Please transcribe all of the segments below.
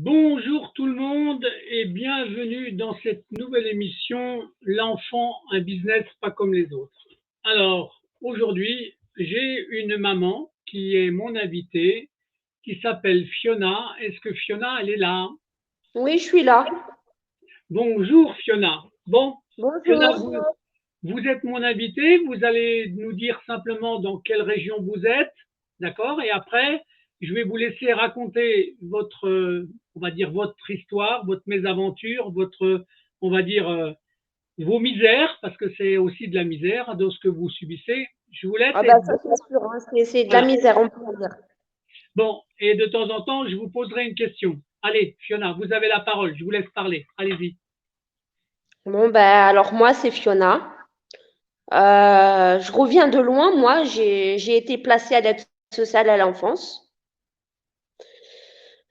Bonjour tout le monde et bienvenue dans cette nouvelle émission L'enfant, un business pas comme les autres. Alors, aujourd'hui, j'ai une maman qui est mon invitée, qui s'appelle Fiona. Est-ce que Fiona, elle est là? Oui, je suis là. Bonjour Fiona. Bon, Fiona, Bonjour. vous êtes mon invitée. Vous allez nous dire simplement dans quelle région vous êtes, d'accord? Et après, je vais vous laisser raconter votre, on va dire, votre histoire, votre mésaventure, votre, on va dire, vos misères, parce que c'est aussi de la misère hein, dans ce que vous subissez. Je vous laisse Ah et bah ça c'est sûr, hein, c'est de la voilà. misère, on peut le dire. Bon, et de temps en temps, je vous poserai une question. Allez, Fiona, vous avez la parole. Je vous laisse parler. Allez-y. Bon bah alors moi c'est Fiona. Je reviens de loin. Moi j'ai été placée à l'aide sociale à l'enfance.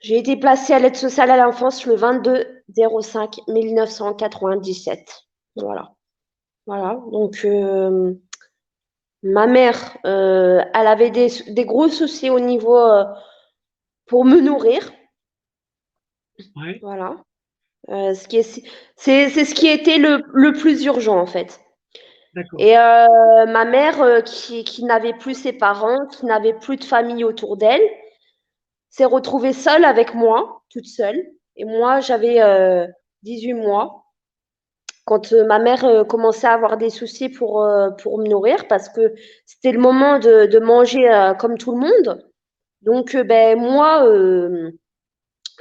J'ai été placée à l'aide sociale à l'enfance le 22 05 1997. Voilà. Voilà. Donc ma mère, elle avait des gros soucis au niveau pour me nourrir. Ouais, Voilà. Ce qui est, c'est ce qui était le plus urgent en fait. d'accord. Et ma mère, qui n'avait plus ses parents, qui n'avait plus de famille autour d'elle, s'est retrouvée seule avec moi, toute seule. Et moi, j'avais 18 mois quand ma mère commençait à avoir des soucis pour me nourrir parce que c'était le moment de manger comme tout le monde. Donc, ben, moi,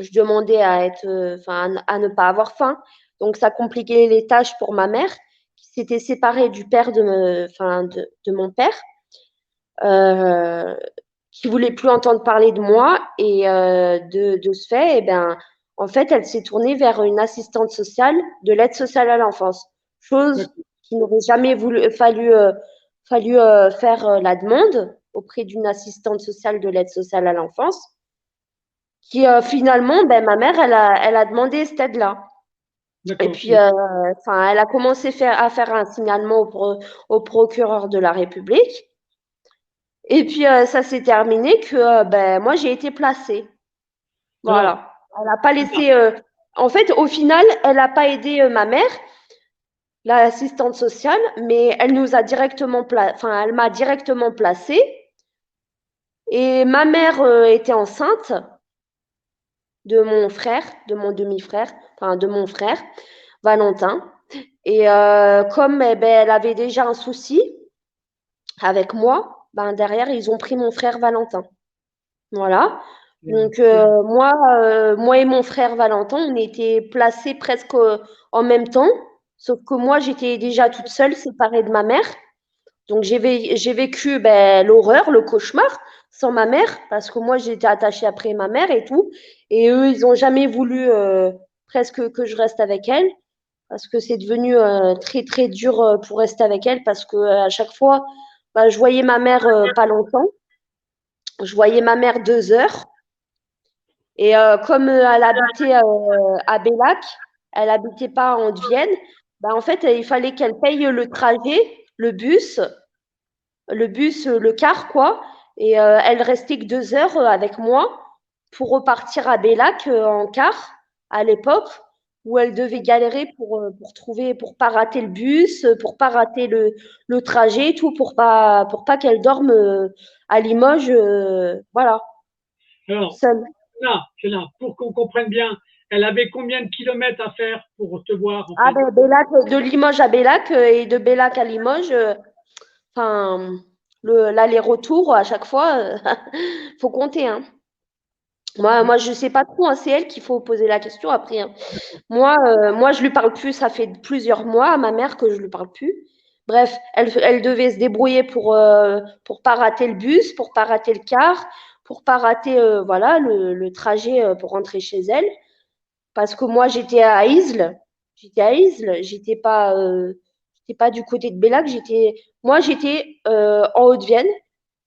je demandais à être, enfin, à ne pas avoir faim. Donc, ça compliquait les tâches pour ma mère qui s'était séparée du père enfin, de mon père, euh, qui voulait plus entendre parler de moi. Et de ce fait, eh ben, en fait, elle s'est tournée vers une assistante sociale de l'aide sociale à l'enfance, chose D'accord. qui n'aurait jamais fallu faire la demande auprès d'une assistante sociale de l'aide sociale à l'enfance qui finalement, ben, ma mère, elle a demandé cette aide-là. Et D'accord. puis, enfin, elle a commencé à faire un signalement au procureur de la République. Et puis, ça s'est terminé que ben, moi, j'ai été placée. Alors, Voilà. Elle n'a pas laissé. En fait, au final, elle n'a pas aidé ma mère, l'assistante sociale, mais elle nous a directement, enfin, elle m'a directement placée. Et ma mère était enceinte de mon frère, de mon demi-frère, enfin de mon frère, Valentin. Et comme eh ben, elle avait déjà un souci avec moi, ben, derrière, ils ont pris mon frère Valentin. Voilà. Donc, moi et mon frère Valentin, on était placés presque en même temps, sauf que moi, j'étais déjà toute seule, séparée de ma mère. Donc, j'ai vécu ben, l'horreur, le cauchemar sans ma mère, parce que moi, j'étais attachée après ma mère et tout. Et eux, ils n'ont jamais voulu presque que je reste avec elle, parce que c'est devenu très, très dur pour rester avec elle, parce que à chaque fois, bah, je voyais ma mère pas longtemps. Je voyais ma mère 2 heures. Et comme elle habitait à Bellac, elle habitait pas en Vienne, bah, en fait, il fallait qu'elle paye le trajet, le car, quoi. Et elle restait que 2 heures avec moi pour repartir à Bellac en car à l'époque, où elle devait galérer pour trouver, pour pas rater le bus, pour pas rater le trajet, tout, pour pas qu'elle dorme à Limoges, voilà, alors, seule. Fiona, pour qu'on comprenne bien, elle avait combien de kilomètres à faire pour te voir en Ah fait? ben Bellac, de Limoges à Bellac et de Bellac à Limoges, enfin l'aller-retour à chaque fois, faut compter, hein. Moi je sais pas trop, hein, c'est elle qu'il faut poser la question après, hein. Moi je lui parle plus, ça fait plusieurs mois à ma mère que je lui parle plus. Bref, elle devait se débrouiller pour pas rater le bus, pour pas rater le car, pour pas rater voilà le trajet pour rentrer chez elle. Parce que moi, j'étais à Isles. J'étais à Isles. J'étais pas du côté de Bellac. J'étais en Haute-Vienne.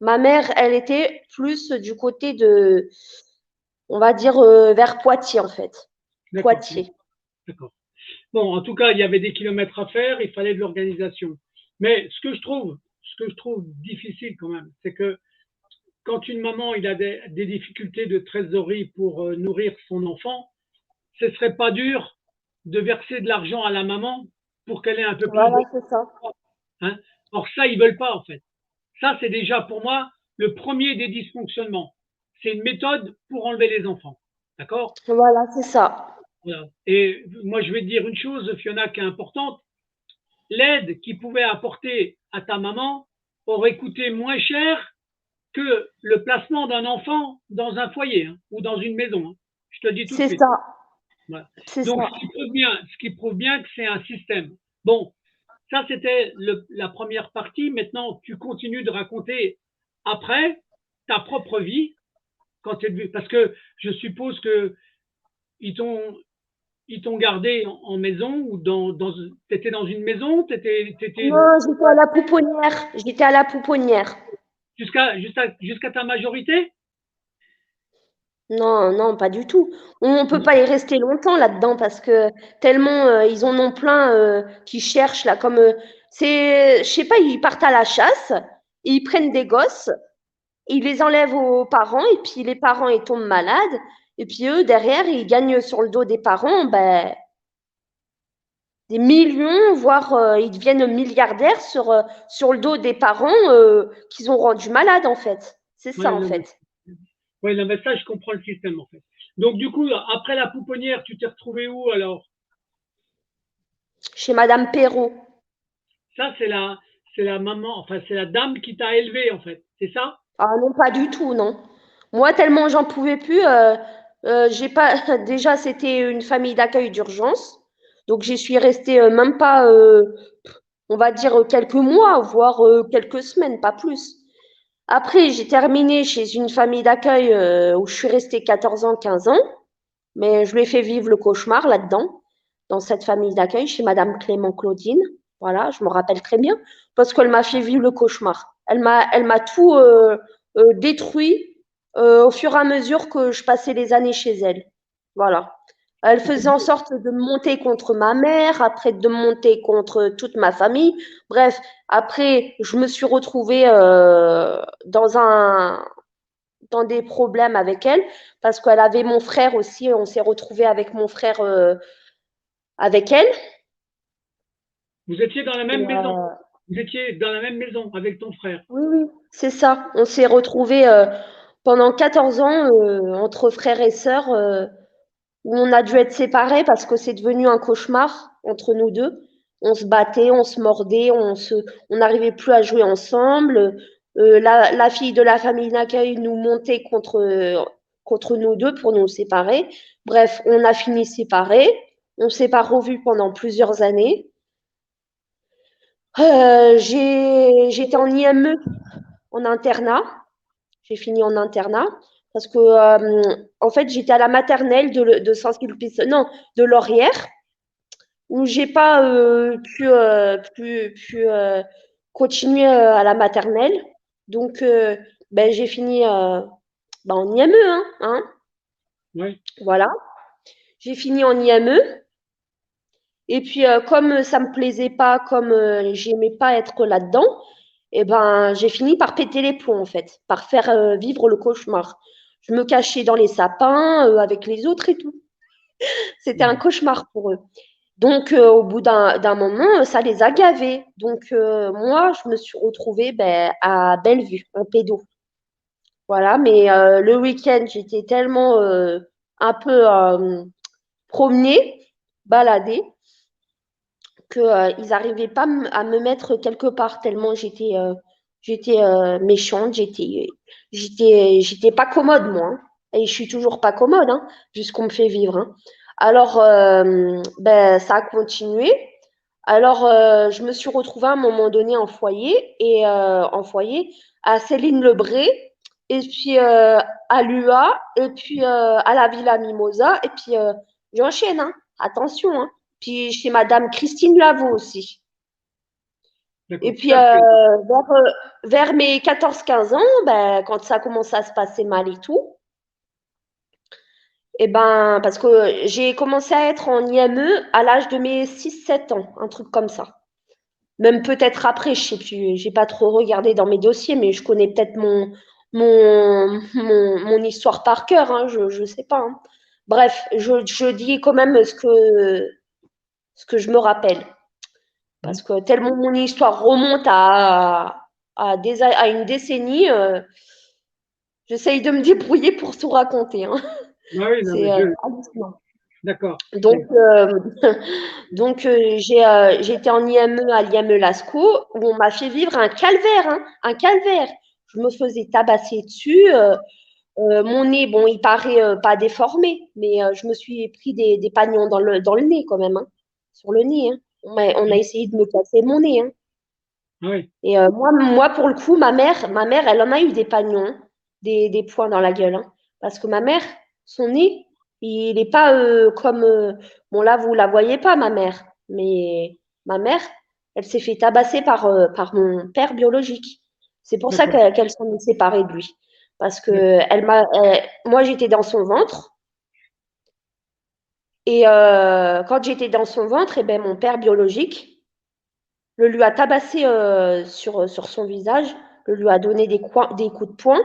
Ma mère, elle était plus du côté de, on va dire, vers Poitiers, en fait. D'accord, Poitiers. d'accord. Bon, en tout cas, il y avait des kilomètres à faire, il fallait de l'organisation. Mais ce que je trouve difficile quand même, c'est que quand une maman il a des difficultés de trésorerie pour nourrir son enfant, ce serait pas dur de verser de l'argent à la maman pour qu'elle ait un peu plus Voilà, de... c'est ça. Hein. Or ça, ils veulent pas en fait. Ça, c'est déjà pour moi le premier des dysfonctionnements. C'est une méthode pour enlever les enfants. D'accord? Voilà, c'est ça. Voilà. Et moi, je vais te dire une chose, Fiona, qui est importante. L'aide qu'ils pouvaient apporter à ta maman aurait coûté moins cher que le placement d'un enfant dans un foyer hein, ou dans une maison. Hein. Je te le dis tout de C'est suite. ça. Voilà. C'est Donc, ça. ce qui prouve bien que c'est un système. Bon, ça, c'était la première partie. Maintenant, tu continues de raconter après ta propre vie quand tu es devenu. Parce que je suppose que ils t'ont, ils t'ont gardé en maison ou t'étais dans une maison, t'étais Non, j'étais à la pouponnière. J'étais à la pouponnière. jusqu'à ta majorité? Non, non, pas du tout. On peut pas y rester longtemps là-dedans parce que tellement ils en ont plein qui cherchent là comme je sais pas, ils partent à la chasse, et ils prennent des gosses, ils les enlèvent aux parents et puis les parents ils tombent malades et puis eux derrière ils gagnent sur le dos des parents ben des millions voire ils deviennent milliardaires sur le dos des parents qu'ils ont rendu malades en fait. C'est ça Ouais, en non, fait. ouais, non, mais ça, je comprends le système en fait. Donc, du coup, après la pouponnière, tu t'es retrouvé où alors? Chez Madame Perrault. Ça, c'est la maman, enfin, c'est la dame qui t'a élevé en fait. C'est ça? Ah non, pas du tout, non. Moi, tellement j'en pouvais plus, j'ai pas déjà, c'était une famille d'accueil d'urgence, donc j'y suis restée, même pas, on va dire, quelques mois, voire, quelques semaines, pas plus. Après, j'ai terminé chez une famille d'accueil, où je suis restée 14 ans, 15 ans, mais je lui ai fait vivre le cauchemar là-dedans, dans cette famille d'accueil, chez madame Clément Claudine. Voilà, je me rappelle très bien, parce qu'elle m'a fait vivre le cauchemar. Elle m'a tout détruit au fur et à mesure que je passais les années chez elle. Voilà. Elle faisait en sorte de me monter contre ma mère, après de me monter contre toute ma famille. Bref, après, je me suis retrouvée dans des problèmes avec elle parce qu'elle avait mon frère aussi. On s'est retrouvés avec mon frère avec elle. Vous étiez dans la Et, même maison. Vous étiez dans la même maison avec ton frère. oui, oui, c'est ça. On s'est retrouvés pendant 14 ans entre frères et sœurs où on a dû être séparés parce que c'est devenu un cauchemar entre nous deux. On se battait, on se mordait, on n'arrivait plus à jouer ensemble. La fille de la famille d'accueil nous montait contre nous deux pour nous séparer. Bref, on a fini séparés. On ne s'est pas revus pendant plusieurs années. J'étais en IME, en internat. J'ai fini en internat parce que, en fait, j'étais à la maternelle de Saint-Sulpice, non, de Laurière, où j'ai pas pu continuer à la maternelle. Donc, ben, j'ai fini ben, en IME, hein, Oui. voilà. J'ai fini en IME. Et puis, comme ça me plaisait pas, comme j'aimais pas être là-dedans, et ben, j'ai fini par péter les plombs, en fait, par faire vivre le cauchemar. Je me cachais dans les sapins avec les autres et tout. C'était un cauchemar pour eux. Donc, au bout d'un moment, ça les a gavés. Donc, moi, je me suis retrouvée ben, à Bellevue, en pédo. Voilà, mais le week-end, j'étais tellement un peu promenée, baladée, qu'ils n'arrivaient pas à me mettre quelque part tellement j'étais méchante, j'étais pas commode, moi. Hein. Et je suis toujours pas commode, hein, vu ce qu'on me fait vivre. Hein. Alors, ben, ça a continué. Alors, je me suis retrouvée à un moment donné en foyer à Céline Lebré, et puis à l'UA, et puis à la Villa Mimosa, et puis j'enchaîne, hein, attention, hein. Puis chez Madame Christine Lavaux aussi. Et D'accord. puis Ça, c'est vers mes 14-15 ans, ben, quand ça commence à se passer mal et tout, et ben, parce que j'ai commencé à être en IME à l'âge de mes 6-7 ans, un truc comme ça. Même peut-être après, je sais plus, j'ai pas trop regardé dans mes dossiers, mais je connais peut-être mon histoire par cœur, hein, je sais pas, hein. Bref, je dis quand même ce que je me rappelle. Parce Mhm. que tellement mon histoire remonte à une décennie, j'essaye de me débrouiller pour tout raconter, hein. Ah oui, non, C'est mais hallucinant. d'accord. Donc, j'étais en IME à l'IME Lascaux où on m'a fait vivre un calvaire, hein, un calvaire. Je me faisais tabasser dessus. Mon nez, bon, il paraît pas déformé, mais je me suis pris des pagnons dans le nez quand même, hein, sur le nez, hein. On a essayé de me casser mon nez, hein. Ah oui, Et moi, pour le coup, ma mère, elle en a eu des pagnons, hein, des points dans la gueule, hein. Parce que ma mère, son nez, il n'est pas comme. Bon, là, vous la voyez pas, ma mère. Mais ma mère, elle s'est fait tabasser par mon père biologique. C'est pour ça d'accord. qu'elle s'en est séparée de lui. Parce que moi, j'étais dans son ventre. Et quand j'étais dans son ventre, et ben, mon père biologique, le lui a tabassé sur son visage, le lui a donné des coups de poing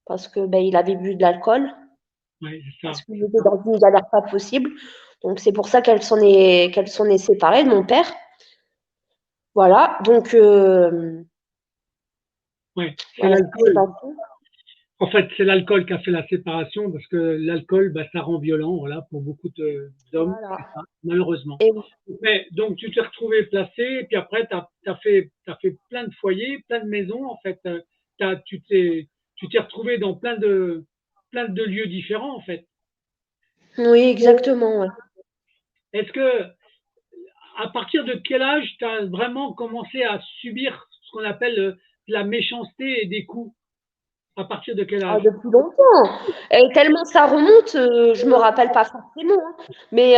parce que ben, il avait bu de l'alcool, Oui, c'est parce ça. qu'il était dans une galère pas possible. Donc c'est pour ça qu'elle s'en est séparée de mon père. Voilà, donc Ouais, c'est voilà ce qui s'est l'alcool. passé. En fait, c'est l'alcool qui a fait la séparation parce que l'alcool, bah, ça rend violent, voilà, pour beaucoup d'hommes, c'est Voilà. ça, malheureusement. Et Mais donc, tu t'es retrouvé placé, et puis après, t'as fait plein de foyers, plein de maisons, en fait. T'as, tu t'es retrouvé dans plein de lieux différents, en fait. oui, exactement. Ouais. Est-ce que, à partir de quel âge tu as vraiment commencé à subir ce qu'on appelle la méchanceté et des coups? À partir de quel Ah, âge? depuis longtemps. Et tellement ça remonte, je me rappelle pas forcément, hein. Mais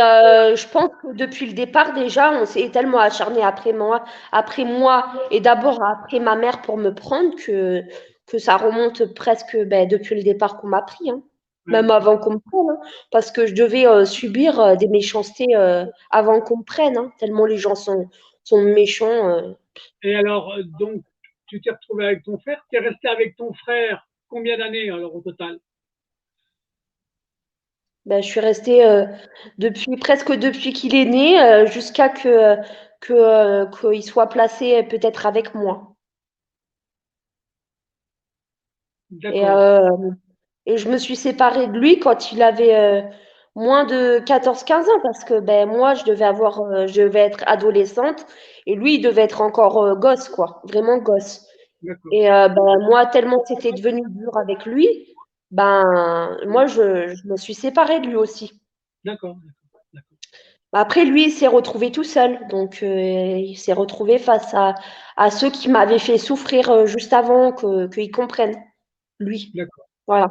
je pense que depuis le départ déjà, on s'est tellement acharné après moi et d'abord après ma mère pour me prendre que ça remonte presque ben, depuis le départ qu'on m'a pris, hein. Ouais. Même avant qu'on me prenne, hein. Parce que je devais subir des méchancetés avant qu'on me prenne, hein, tellement les gens sont méchants. Et alors, donc, tu t'es retrouvé avec ton frère. Tu es resté avec ton frère combien d'années alors au total? Ben, je suis restée presque depuis qu'il est né jusqu'à qu'il soit placé peut-être avec moi. Et, D'accord, euh, et je me suis séparée de lui quand il avait moins de 14 15 ans parce que ben, moi, je devais être adolescente et lui, il devait être encore gosse, quoi, vraiment gosse. d'accord, Et ben, moi, tellement c'était devenu dur avec lui, ben, moi, je me suis séparée de lui aussi. d'accord, d'accord. Après, lui, il s'est retrouvé tout seul. Donc, il s'est retrouvé face à ceux qui m'avaient fait souffrir juste avant qu'ils comprennent, lui. D'accord. Voilà.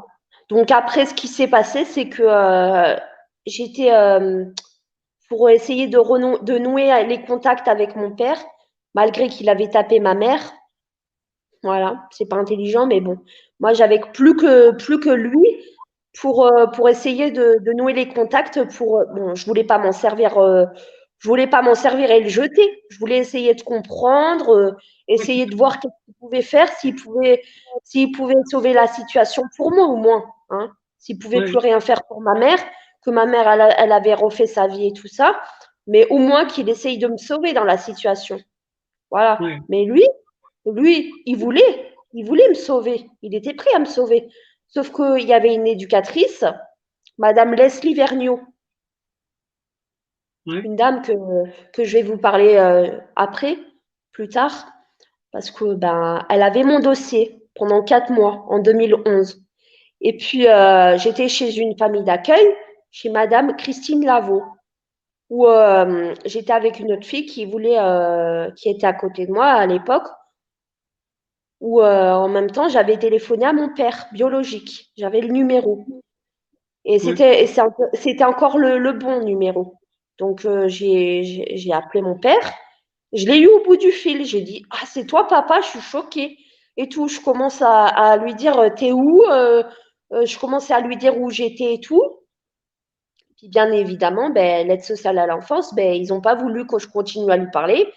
Donc, après, ce qui s'est passé, c'est que j'étais, pour essayer de nouer les contacts avec mon père, malgré qu'il avait tapé ma mère. Voilà, c'est pas intelligent, mais bon. Moi, j'avais plus que lui pour essayer de nouer les contacts. Bon, je voulais pas m'en servir et le jeter. Je voulais essayer de comprendre, Ouais, essayer de voir qu'est-ce qu'il pouvait faire, s'il pouvait sauver la situation pour moi au moins, hein. S'il pouvait plus ouais, rien faire pour ma mère, que ma mère, elle avait refait sa vie et tout ça, mais au moins qu'il essaye de me sauver dans la situation. Voilà. ouais, Mais lui, il voulait me sauver. Il était prêt à me sauver. Sauf qu'il y avait une éducatrice, Madame Leslie Vergniaud, ouais, une dame que je vais vous parler après, plus tard, parce que ben, elle avait mon dossier pendant 4 mois en 2011. Et puis j'étais chez une famille d'accueil, chez Madame Christine Lavaux, où j'étais avec une autre fille qui était à côté de moi à l'époque, où en même temps j'avais téléphoné à mon père biologique, j'avais le numéro. Et ouais, c'était encore le bon numéro. Donc, j'ai appelé mon père. Je l'ai eu au bout du fil. J'ai dit: «Ah, c'est toi, papa, je suis choquée» et tout. Je commence à lui dire: «Tu où?» Je commençais à lui dire où j'étais et tout. Puis bien évidemment, ben, l'aide sociale à l'enfance, ben, ils n'ont pas voulu que je continue à lui parler.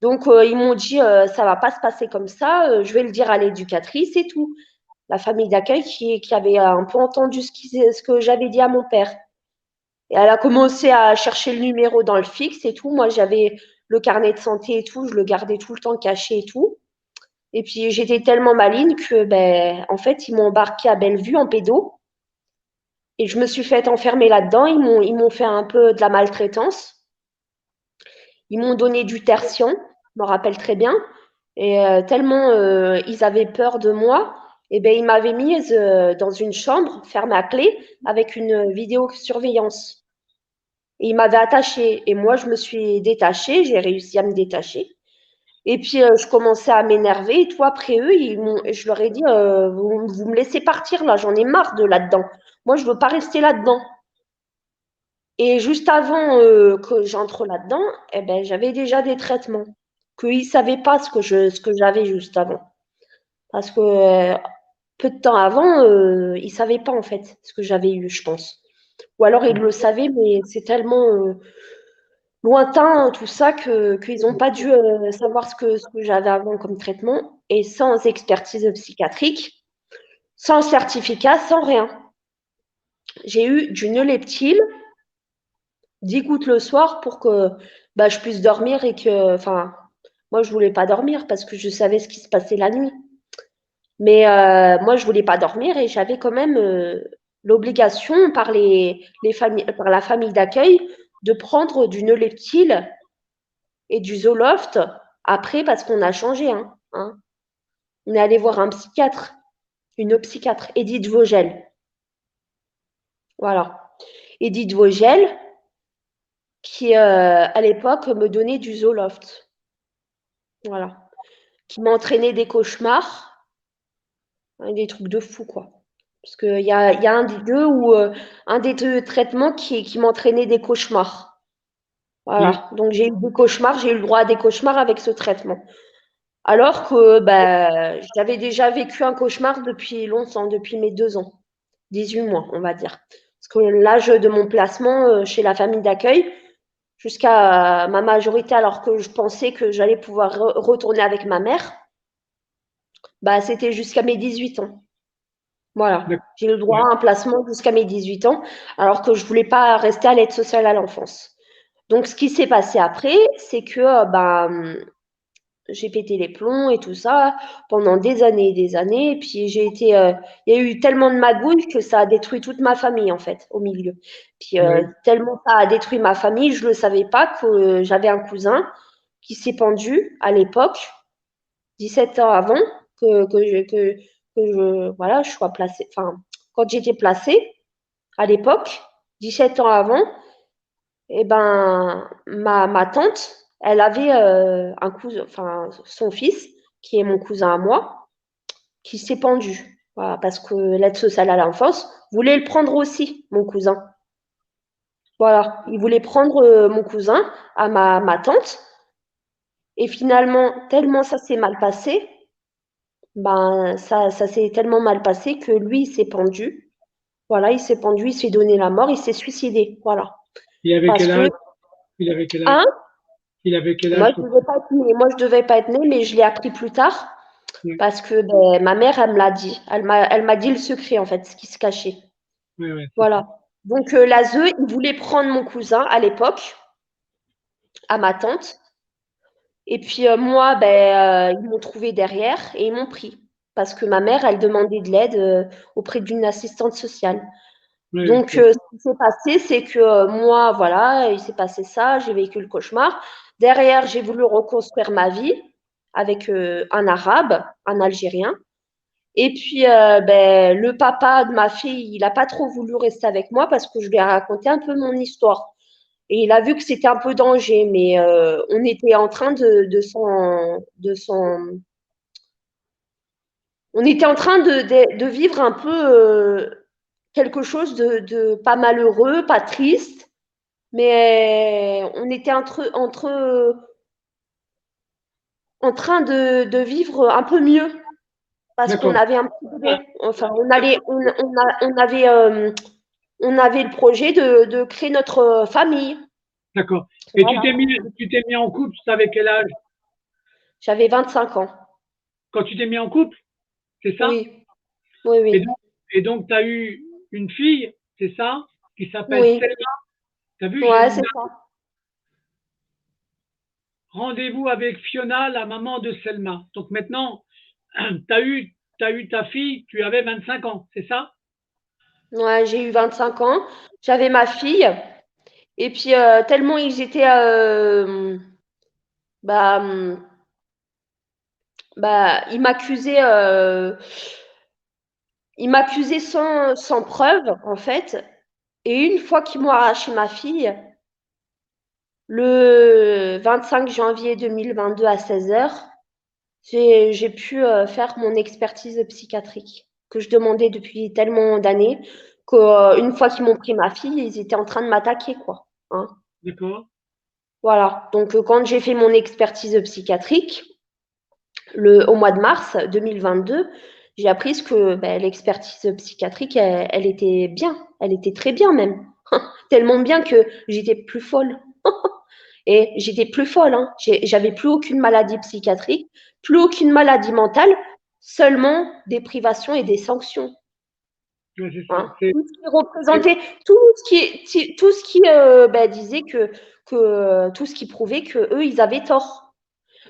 Donc, ils m'ont dit: «Ça va pas se passer comme ça, je vais le dire à l'éducatrice et tout». la famille d'accueil qui avait un peu entendu ce que j'avais dit à mon père. Et elle a commencé à chercher le numéro dans le fixe et tout. Moi, j'avais le carnet de santé et tout, je le gardais tout le temps caché et tout. Et puis, j'étais tellement maligne que, ben, en fait, ils m'ont embarqué à Bellevue en pédo. Et je me suis fait enfermer là-dedans. Ils m'ont fait un peu de la maltraitance. Ils m'ont donné du tertian, je me rappelle très bien. Et tellement ils avaient peur de moi, et ben, ils m'avaient mise dans une chambre fermée à clé avec une vidéosurveillance. Et ils m'avaient attachée. Et moi, je me suis détachée, j'ai réussi à me détacher. Et puis, je commençais à m'énerver. Et tout, après eux, je leur ai dit, vous me laissez partir là, j'en ai marre de là-dedans. Moi, je veux pas rester là-dedans. Et juste avant que j'entre là-dedans, eh ben, j'avais déjà des traitements. Qu'ils ne savaient pas ce que j'avais juste avant. Parce que peu de temps avant, ils ne savaient pas en fait ce que j'avais eu, je pense. Ou alors ils le savaient, mais c'est tellement lointain tout ça qu'ils n'ont pas dû savoir ce que j'avais avant comme traitement. Et sans expertise psychiatrique, sans certificat, sans rien. J'ai eu du Neuleptile 10 gouttes le soir pour que bah, je puisse dormir et que, enfin, moi je voulais pas dormir parce que je savais ce qui se passait la nuit. Mais moi je voulais pas dormir et j'avais quand même l'obligation par les familles, par la famille d'accueil de prendre du Neuleptile et du Zoloft après parce qu'on a changé. Hein. On est allé voir un psychiatre, une psychiatre, Edith Vogel. Voilà. Edith Vogel, qui à l'époque me donnait du Zoloft. Voilà. Qui m'entraînait des cauchemars, hein, des trucs de fou, quoi. Parce qu'il y a un des deux ou un des deux traitements qui m'entraînait des cauchemars. Voilà. Donc j'ai eu des cauchemars, j'ai eu le droit à des cauchemars avec ce traitement. Alors que bah, j'avais déjà vécu un cauchemar depuis longtemps, depuis mes 2 ans, 18 mois, on va dire. Parce que l'âge de mon placement chez la famille d'accueil, jusqu'à ma majorité, alors que je pensais que j'allais pouvoir retourner avec ma mère, bah, c'était jusqu'à mes 18 ans. Voilà. J'ai eu le droit à un placement jusqu'à mes 18 ans, alors que je ne voulais pas rester à l'aide sociale à l'enfance. Donc, ce qui s'est passé après, c'est que bah, j'ai pété les plombs et tout ça pendant des années et des années. Et puis, il y a eu tellement de magouilles que ça a détruit toute ma famille, en fait, au milieu. Puis, tellement ça a détruit ma famille, je ne le savais pas que j'avais un cousin qui s'est pendu à l'époque, 17 ans avant voilà, je sois placée. Enfin, quand j'étais placée, à l'époque, 17 ans avant, eh ben, ma tante, elle avait un cousin, enfin, son fils, qui est mon cousin à moi, qui s'est pendu. Voilà, parce que l'aide sociale à l'enfance voulait le prendre aussi, mon cousin. Voilà, il voulait prendre mon cousin à ma tante. Et finalement, tellement ça s'est mal passé, ben, ça s'est tellement mal passé que lui, il s'est pendu. Voilà, il s'est pendu, il s'est donné la mort, il s'est suicidé. Voilà. Il avait Parce quel que, âge? Il avait quel âge? hein, Il avait quel âge? moi, je devais pas être née, mais je l'ai appris plus tard Ouais, parce que ben, ma mère, elle me l'a dit. Elle m'a dit le secret, en fait, ce qui se cachait. ouais, c'est ça. Voilà. Donc, l'ASE, il voulait prendre mon cousin à l'époque, à ma tante. Et puis, moi, ben, ils m'ont trouvé derrière et ils m'ont pris. Parce que ma mère, elle demandait de l'aide auprès d'une assistante sociale. Ouais, Donc, ce qui s'est passé, c'est que moi, voilà, il s'est passé ça, j'ai vécu le cauchemar. Derrière, j'ai voulu reconstruire ma vie avec un Arabe, un Algérien. Et puis, ben, le papa de ma fille, il n'a pas trop voulu rester avec moi parce que je lui ai raconté un peu mon histoire. Et il a vu que c'était un peu danger, mais on était en train on était en train de vivre un peu quelque chose de pas malheureux, pas triste, mais on était en train de vivre un peu mieux parce qu'on d'accord, avait un petit bébé. Enfin, on avait le projet de créer notre famille. d'accord. Et Voilà. tu t'es mis en couple, tu savais quel âge? J'avais 25 ans. Quand tu t'es mis en couple, c'est ça? Oui. Oui, Et oui. donc, tu as eu une fille, c'est ça, qui s'appelle Oui. Selma. Tu as vu, j'ai Ouais, une c'est ça. rendez-vous avec Fiona, la maman de Selma. Donc maintenant, tu as eu ta fille, tu avais 25 ans, c'est ça? Ouais, j'ai eu 25 ans. J'avais ma fille. Et puis, tellement ils étaient, bah, ils m'accusaient sans preuve, en fait. Et une fois qu'ils m'ont arraché ma fille, le 25 janvier 2022 à 16 h, j'ai pu faire mon expertise psychiatrique que je demandais depuis tellement d'années qu'une fois qu'ils m'ont pris ma fille, ils étaient en train de m'attaquer, quoi. Hein. D'accord. Voilà. Donc, quand j'ai fait mon expertise psychiatrique, au mois de mars 2022, j'ai appris que ben, l'expertise psychiatrique, elle était bien, elle était très bien même. Tellement bien que j'étais plus folle. Et j'étais plus folle, hein. J'avais plus aucune maladie psychiatrique, plus aucune maladie mentale, seulement des privations et des sanctions. Ouais, c'est ça. Hein. Tout ce qui représentait, tout ce qui ben, disait que tout ce qui prouvait que eux, ils avaient tort.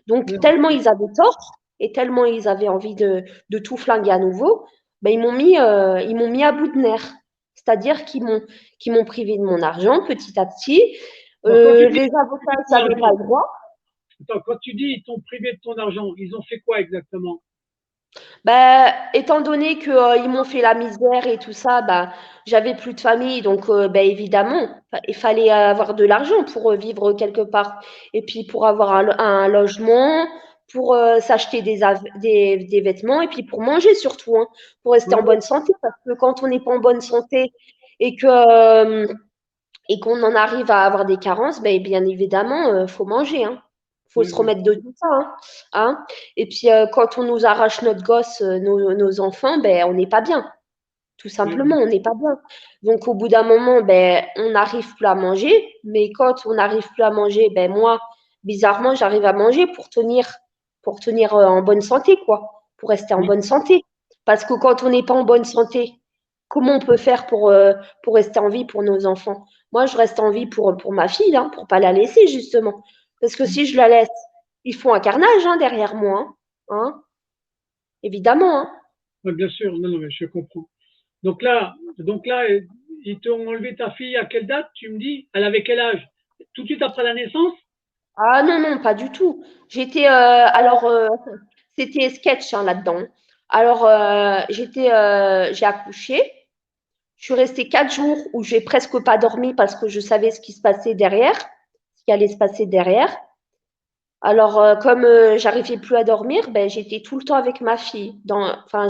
Donc, tellement ils avaient tort et tellement ils avaient envie de tout flinguer à nouveau, ben, ils m'ont mis à bout de nerfs. C'est-à-dire qu'ils m'ont privé de mon argent petit à petit. Alors, quand tu dis Les avocats, privé de ils ton n'avaient pas argent, le droit. attends, quand tu dis ils t'ont privé de ton argent, ils ont fait quoi exactement? Ben, étant donné qu'ils m'ont fait la misère et tout ça, ben, j'avais plus de famille, donc ben, évidemment, il fallait avoir de l'argent pour vivre quelque part. Et puis pour avoir un logement, pour s'acheter des vêtements, et puis pour manger surtout, hein, pour rester Ouais, en ouais, bonne santé. Parce que quand on n'est pas en bonne santé et et qu'on en arrive à avoir des carences, ben, bien évidemment, il faut manger. Hein. Faut ouais, se ouais, remettre de tout ça. Hein. Hein. Et puis, quand on nous arrache notre gosse, nos enfants, ben, on n'est pas bien. Tout ouais, simplement, on n'est pas bien. Donc, au bout d'un moment, ben, on n'arrive plus à manger. Mais quand on n'arrive plus à manger, ben, moi, bizarrement, j'arrive à manger pour tenir en bonne santé, quoi. Pour rester en ouais, bonne santé. Parce que quand on n'est pas en bonne santé, comment on peut faire pour rester en vie pour nos enfants? Moi, je reste en vie pour ma fille, hein, pour pas la laisser, justement. Parce que si je la laisse, ils font un carnage hein, derrière moi. Hein. Hein. Évidemment. Hein. ouais, bien sûr, non, non, mais je comprends. Donc là, ils t'ont enlevé ta fille à quelle date, tu me dis? Elle avait quel âge? Tout de suite après la naissance? Ah non, non, pas du tout. J'étais, c'était sketch hein, là-dedans. Alors, j'ai accouché. Je suis restée 4 jours où j'ai presque pas dormi parce que je savais ce qui se passait derrière, ce qui allait se passer derrière. Alors, comme j'arrivais plus à dormir, ben, j'étais tout le temps avec ma fille. Enfin,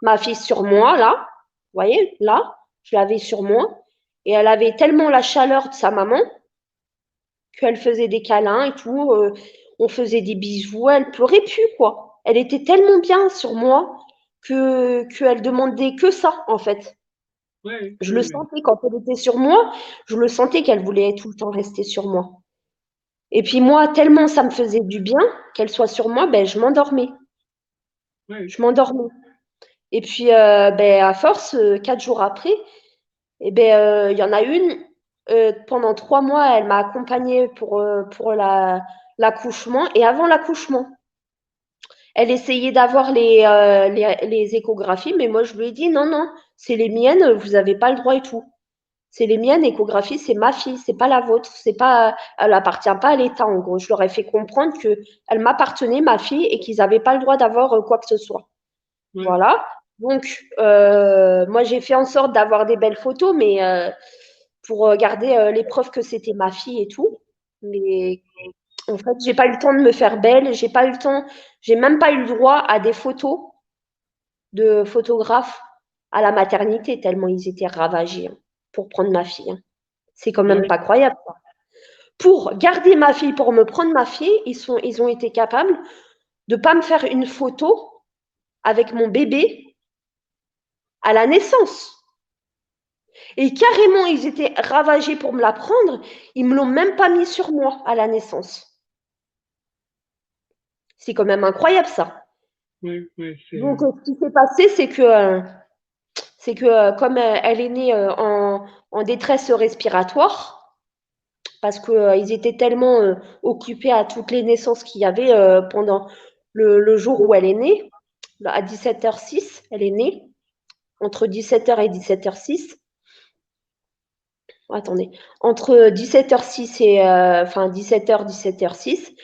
ma fille sur moi, là. Vous voyez, là, je l'avais sur moi. Et elle avait tellement la chaleur de sa maman qu'elle faisait des câlins et tout. On faisait des bisous. Elle pleurait plus, quoi. Elle était tellement bien sur moi qu'elle demandait que ça, en fait. Oui, Je le oui, oui. sentais quand elle était sur moi. Je le sentais qu'elle voulait tout le temps rester sur moi. Et puis moi, tellement ça me faisait du bien qu'elle soit sur moi, ben, je m'endormais. Oui, Je m'endormais. Et puis, ben, à force, 4 jours après, eh ben, il y en a une, pendant 3 mois, elle m'a accompagnée pour l'accouchement. Et avant l'accouchement, elle essayait d'avoir les échographies, mais moi, je lui ai dit, non, non, c'est les miennes, vous n'avez pas le droit et tout. C'est les miennes, échographies, c'est ma fille, c'est pas la vôtre, c'est pas, elle appartient pas à l'État, en gros. Je leur ai fait comprendre que elle m'appartenait, ma fille, et qu'ils n'avaient pas le droit d'avoir quoi que ce soit. oui, Voilà. Donc, moi, j'ai fait en sorte d'avoir des belles photos, mais pour garder les preuves que c'était ma fille et tout. Mais en fait, j'ai pas eu le temps de me faire belle, j'ai pas eu le temps, j'ai même pas eu le droit à des photos de photographes à la maternité, tellement ils étaient ravagés hein, pour prendre ma fille. Hein. C'est quand ah même oui, pas croyable. Ça. Pour garder ma fille, pour me prendre ma fille, ils ont été capables de pas me faire une photo avec mon bébé à la naissance. Et carrément, ils étaient ravagés pour me la prendre. Ils me l'ont même pas mis sur moi à la naissance. C'est quand même incroyable ça. oui, oui, Donc, ce qui s'est passé, c'est que comme elle est née en détresse respiratoire, parce qu'ils étaient tellement occupés à toutes les naissances qu'il y avait pendant le jour où elle est née, à 17h06, elle est née, entre 17h et 17h06. Attendez, entre 17h06 et enfin 17h, 17h06.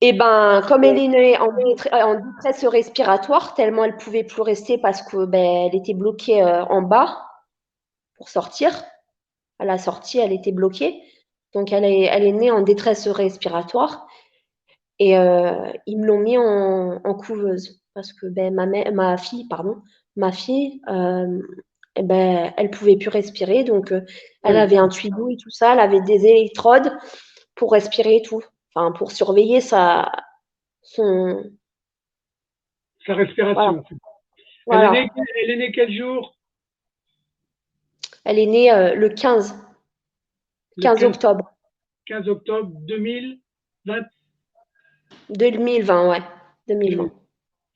Et ben, comme elle est née en détresse respiratoire, tellement elle pouvait plus rester parce que ben, elle était bloquée en bas pour sortir. À la sortie, elle était bloquée. Donc, elle est née en détresse respiratoire. Et ils me l'ont mis en couveuse parce que ben, ma fille, pardon, ma fille, eh ben, elle pouvait plus respirer. Donc, elle oui, avait un tuyau et tout ça. Elle avait des électrodes pour respirer et tout. Enfin, pour surveiller son, sa voilà, respiration. voilà. Elle est née quel jour? Elle est née le 15, Le 15 octobre 15 octobre 2020. 2020, ouais, 2020.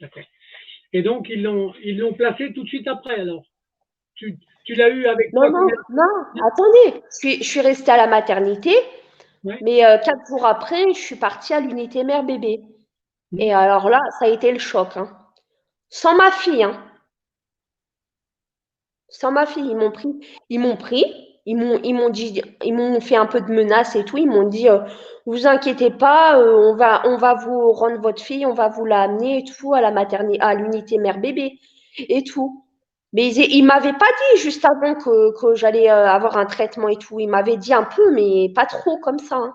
D'accord. Et donc, ils l'ont placée tout de suite après, alors. Tu l'as eu avec Non, toi non, combien non, de temps? attendez. Je suis restée à la maternité, Ouais. mais 4 jours après, je suis partie à l'unité mère-bébé. Mhm. Et alors là, ça a été le choc, hein. Sans ma fille, hein. Sans ma fille, ils m'ont pris, ils m'ont fait un peu de menaces et tout. Ils m'ont dit, vous inquiétez pas, on va vous rendre votre fille, on va vous la amener et tout à la maternité, à l'unité mère-bébé et tout. Mais ils m'avaient pas dit juste avant que j'allais avoir un traitement et tout. Ils m'avaient dit un peu, mais pas trop comme ça, hein.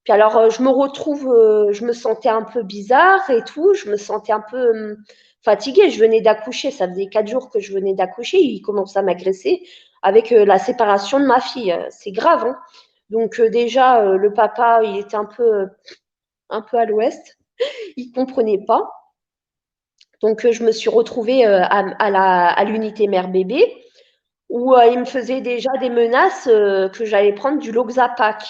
Puis alors, je me sentais un peu bizarre et tout. Je me sentais un peu fatiguée. Je venais d'accoucher. Ça faisait 4 jours que je venais d'accoucher. Il commence à m'agresser avec la séparation de ma fille. C'est grave, hein. Donc, déjà, le papa, il était un peu à l'ouest. Il comprenait pas. Donc, je me suis retrouvée à l'unité mère-bébé où il me faisait déjà des menaces que j'allais prendre du Loxapac.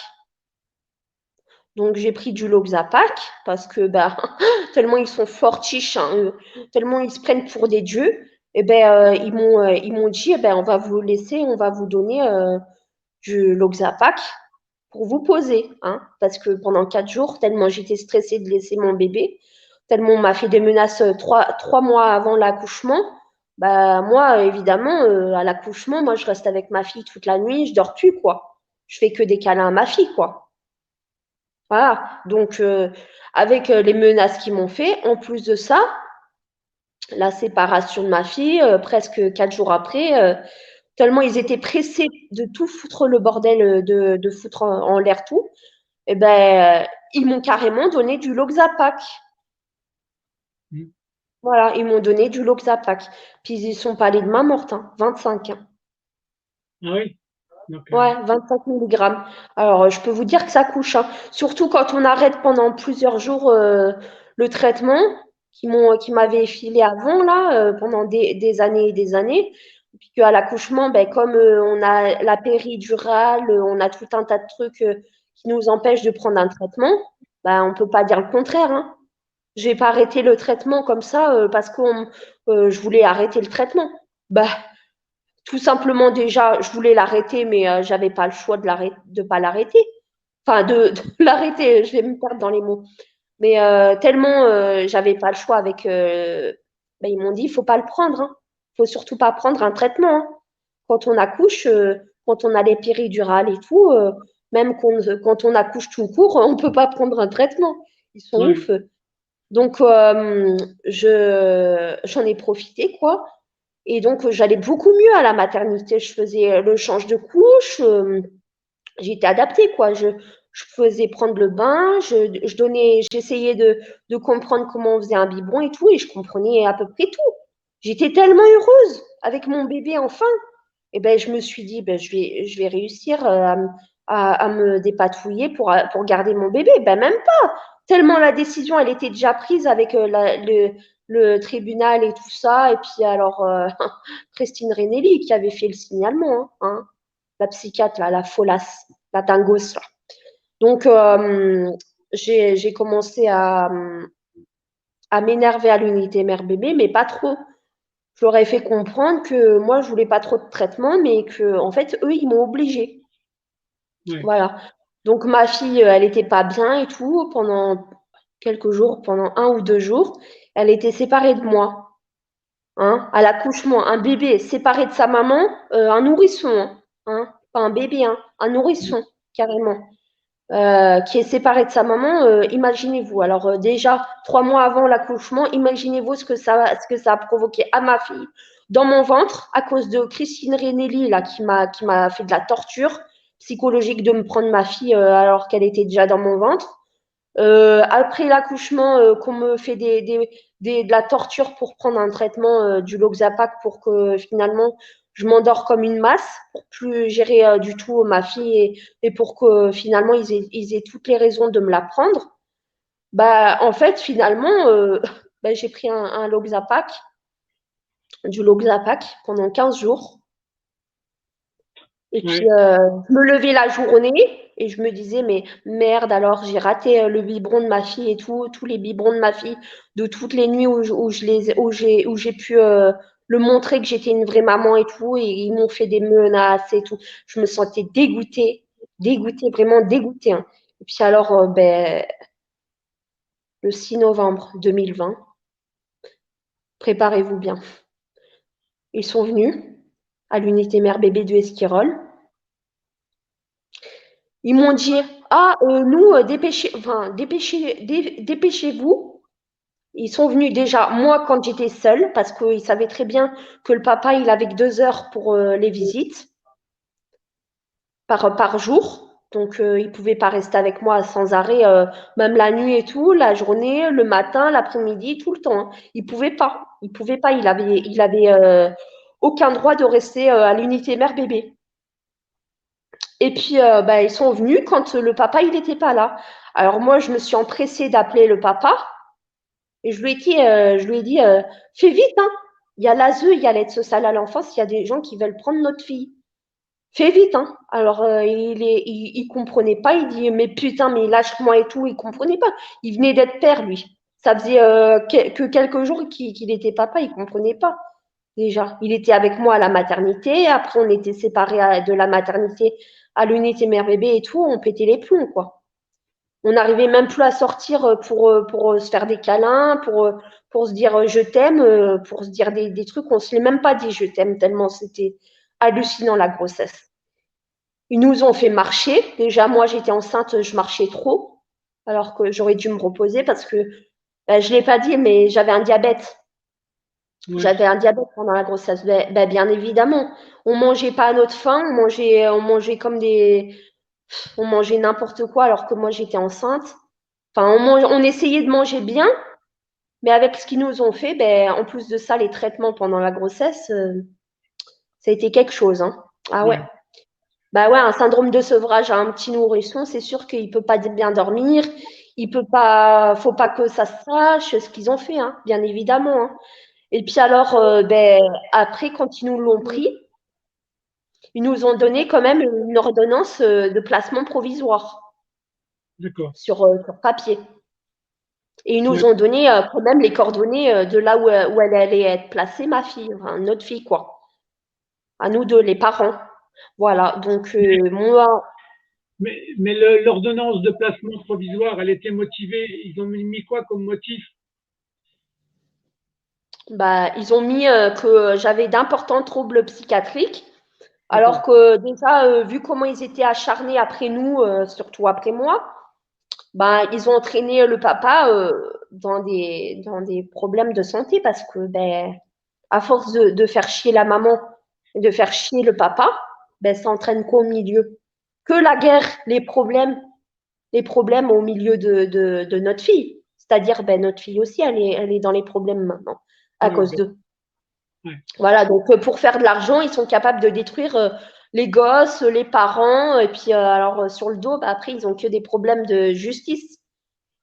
Donc j'ai pris du Loxapac parce que bah, tellement ils sont fortiches, hein, tellement ils se prennent pour des dieux, et ben ils m'ont dit eh ben on va vous laisser, on va vous donner du Loxapac pour vous poser, hein, parce que pendant 4 jours, tellement j'étais stressée de laisser mon bébé, tellement on m'a fait des menaces 3 mois avant l'accouchement. Bah moi évidemment à l'accouchement, moi je reste avec ma fille toute la nuit, je dors plus quoi. Je fais que des câlins à ma fille quoi. Voilà, donc avec les menaces qu'ils m'ont fait, en plus de ça, la séparation de ma fille, presque 4 jours après, tellement ils étaient pressés de tout foutre le bordel, de foutre en l'air tout, et ben ils m'ont carrément donné du Loxapac. Mhm. Voilà, ils m'ont donné du Loxapac. Puis ils sont pas allés de main morte, hein, 25, hein. Ah oui. Donc, Ouais, 25 milligrammes. Alors, je peux vous dire que ça couche, hein. Surtout quand on arrête pendant plusieurs jours le traitement qui m'avait filé avant, là, pendant des années et des années. Puis qu'à l'accouchement, ben, comme on a la péridurale, on a tout un tas de trucs qui nous empêchent de prendre un traitement, ben, on ne peut pas dire le contraire, hein. J'ai pas arrêté le traitement comme ça parce que je voulais arrêter le traitement. Bah, tout simplement, déjà, je voulais l'arrêter, mais j'avais pas le choix de pas l'arrêter. Enfin, de l'arrêter, je vais me perdre dans les mots. Mais tellement j'avais pas le choix avec. Ben, ils m'ont dit, il faut pas le prendre. Hein. Faut surtout pas prendre un traitement, hein. Quand on accouche, quand on a les péridurales et tout, même quand on accouche tout court, on peut pas prendre un traitement. Ils sont ouais. ouf. Donc, j'en ai profité, quoi. Et donc, j'allais beaucoup mieux à la maternité. Je faisais le change de couche, j'étais adaptée, quoi. Je faisais prendre le bain, j'essayais de comprendre comment on faisait un biberon et tout, et je comprenais à peu près tout. J'étais tellement heureuse avec mon bébé enfin. Et ben, je me suis dit, ben, je vais réussir à me dépatouiller pour garder mon bébé. Ben, même pas. Tellement la décision, elle était déjà prise avec le tribunal et tout ça. Et puis alors, Christine Renelli qui avait fait le signalement, hein, la psychiatre, là, la folasse, la dingos. Là. Donc, j'ai commencé à m'énerver à l'unité mère-bébé, mais pas trop. Je leur ai fait comprendre que moi, je voulais pas trop de traitement, mais que, en fait, eux, ils m'ont obligée. Ouais. Voilà. Donc, ma fille, elle était pas bien et tout pendant quelques jours, pendant 1 ou 2 jours. Elle était séparée de moi, hein, à l'accouchement. Un bébé séparé de sa maman, un nourrisson, hein, pas un bébé, hein, un nourrisson, carrément. Qui est séparé de sa maman, imaginez-vous. Alors déjà 3 mois avant l'accouchement, imaginez-vous ce que ça a provoqué à ma fille dans mon ventre à cause de Christine Renelli là qui m'a fait de la torture psychologique de me prendre ma fille alors qu'elle était déjà dans mon ventre. Après l'accouchement, qu'on me fait de la torture pour prendre un traitement du Loxapac pour que finalement je m'endors comme une masse, pour plus gérer du tout ma fille et pour que finalement ils aient toutes les raisons de me la prendre. Bah, en fait, finalement, bah, j'ai pris un Loxapac, du Loxapac pendant 15 jours. Et puis, Ouais. je me levais la journée et je me disais, mais merde, alors j'ai raté le biberon de ma fille et tout, tous les biberons de ma fille, de toutes les nuits où j'ai pu le montrer que j'étais une vraie maman et tout, et ils m'ont fait des menaces et tout. Je me sentais dégoûtée, dégoûtée, vraiment dégoûtée, hein. Et puis alors, ben, le 6 novembre 2020, préparez-vous bien. Ils sont venus à l'unité mère-bébé du Esquirol. Ils m'ont dit: «Ah, nous, dépêchez-vous». Ils sont venus déjà, moi, quand j'étais seule, parce qu'ils savaient très bien que le papa, il avait que 2 heures pour les visites par jour. Donc, il ne pouvait pas rester avec moi sans arrêt, même la nuit et tout, la journée, le matin, l'après-midi, tout le temps, hein. Il ne pouvait pas. Il pouvait pas. Il avait aucun droit de rester à l'unité mère-bébé. Et puis, bah, ils sont venus quand le papa, il n'était pas là. Alors moi, je me suis empressée d'appeler le papa et je lui ai dit, fais vite, hein. Il y a l'ASE, il y a l'aide sociale à l'enfance, il y a des gens qui veulent prendre notre fille. Fais vite, hein. Alors, il comprenait pas. Il dit, mais putain, mais lâche-moi et tout. Il comprenait pas. Il venait d'être père, lui. Ça faisait que quelques jours qu'il était papa. Il comprenait pas. Déjà, il était avec moi à la maternité. Après, on était séparés de la maternité à l'unité mère-bébé et tout. On pétait les plombs, quoi. On n'arrivait même plus à sortir pour se faire des câlins, pour se dire je t'aime, pour se dire des trucs. On ne se l'est même pas dit je t'aime tellement c'était hallucinant la grossesse. Ils nous ont fait marcher. Déjà, moi, j'étais enceinte, je marchais trop, alors que j'aurais dû me reposer parce que je ne l'ai pas dit, mais j'avais un diabète. Ouais. J'avais un diabète pendant la grossesse. Bien évidemment, on mangeait pas à notre faim, on mangeait on mangeait n'importe quoi alors que moi j'étais enceinte. Enfin, on essayait de manger bien, mais avec ce qu'ils nous ont fait, ben, en plus de ça, les traitements pendant la grossesse, ça a été quelque chose, hein. Ah ouais. Ouais. Bah ouais, un syndrome de sevrage à un petit nourrisson, c'est sûr qu'il peut pas bien dormir, il peut pas, faut pas que ça se sache ce qu'ils ont fait, hein, bien évidemment, hein. Et puis alors, ben, après, quand ils nous l'ont pris, ils nous ont donné quand même une ordonnance de placement provisoire D'accord. sur papier. Et ils Ouais. nous ont donné quand même les coordonnées de là où elle allait être placée, ma fille, enfin, notre fille, quoi. À nous deux, les parents. Voilà, donc moi, Mais l'ordonnance de placement provisoire, elle était motivée. Ils ont mis quoi comme motif? bah, ils ont mis que j'avais d'importants troubles psychiatriques, alors D'accord. que déjà, vu comment ils étaient acharnés après nous, surtout après moi, bah, ils ont entraîné le papa dans des problèmes de santé parce que, ben, à force de faire chier la maman et de faire chier le papa, ben, ça entraîne quoi au milieu? Que la guerre, les problèmes au milieu de notre fille. C'est-à-dire, ben, notre fille aussi, elle est dans les problèmes maintenant à Ouais, cause d'accord. d'eux. Ouais. Voilà, donc pour faire de l'argent, ils sont capables de détruire les gosses, les parents, et puis alors sur le dos, bah, après, ils ont que des problèmes de justice.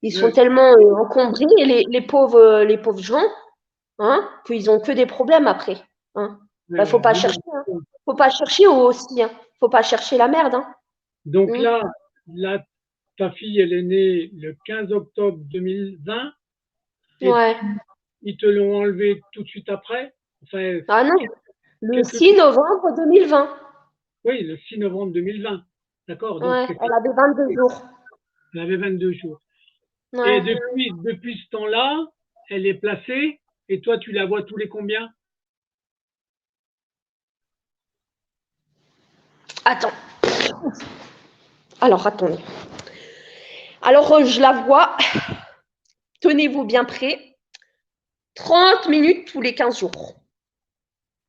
Ils sont Ouais. tellement encombrés, les pauvres gens, hein, qu'ils ont que des problèmes après. Hein. Ouais, Bah, faut ouais. pas Non, chercher, hein. Faut pas chercher aussi, hein. Faut pas chercher la merde, hein. donc Mmh. là, ta fille, elle est née le 15 octobre 2020. Et Ouais. ils te l'ont enlevé tout de suite après. Enfin, Ah non, le quelques 6 novembre 2020. oui, le 6 novembre 2020. D'accord, donc Ouais, elle avait 22 jours. elle avait 22 jours. Et Ouais. depuis ce temps-là, elle est placée et toi, tu la vois tous les combien? Attends. Alors, attendez. Alors, je la vois, tenez-vous bien prêts, 30 minutes tous les 15 jours.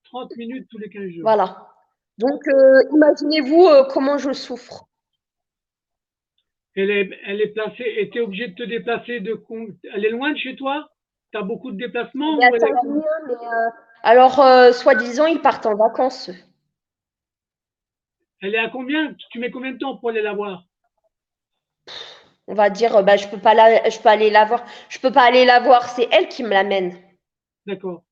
30 minutes tous les 15 jours. Voilà. Donc, imaginez-vous comment je souffre. Elle est placée, et tu es obligé de te déplacer elle est loin de chez toi? Tu as beaucoup de déplacements Elle est ou à elle est... Saint-Julien, mais alors, soi-disant, ils partent en vacances. Elle est à combien? Tu mets combien de temps pour aller la voir? On va dire, bah, je peux aller la voir. Je peux pas aller la voir, c'est elle qui me l'amène. D'accord.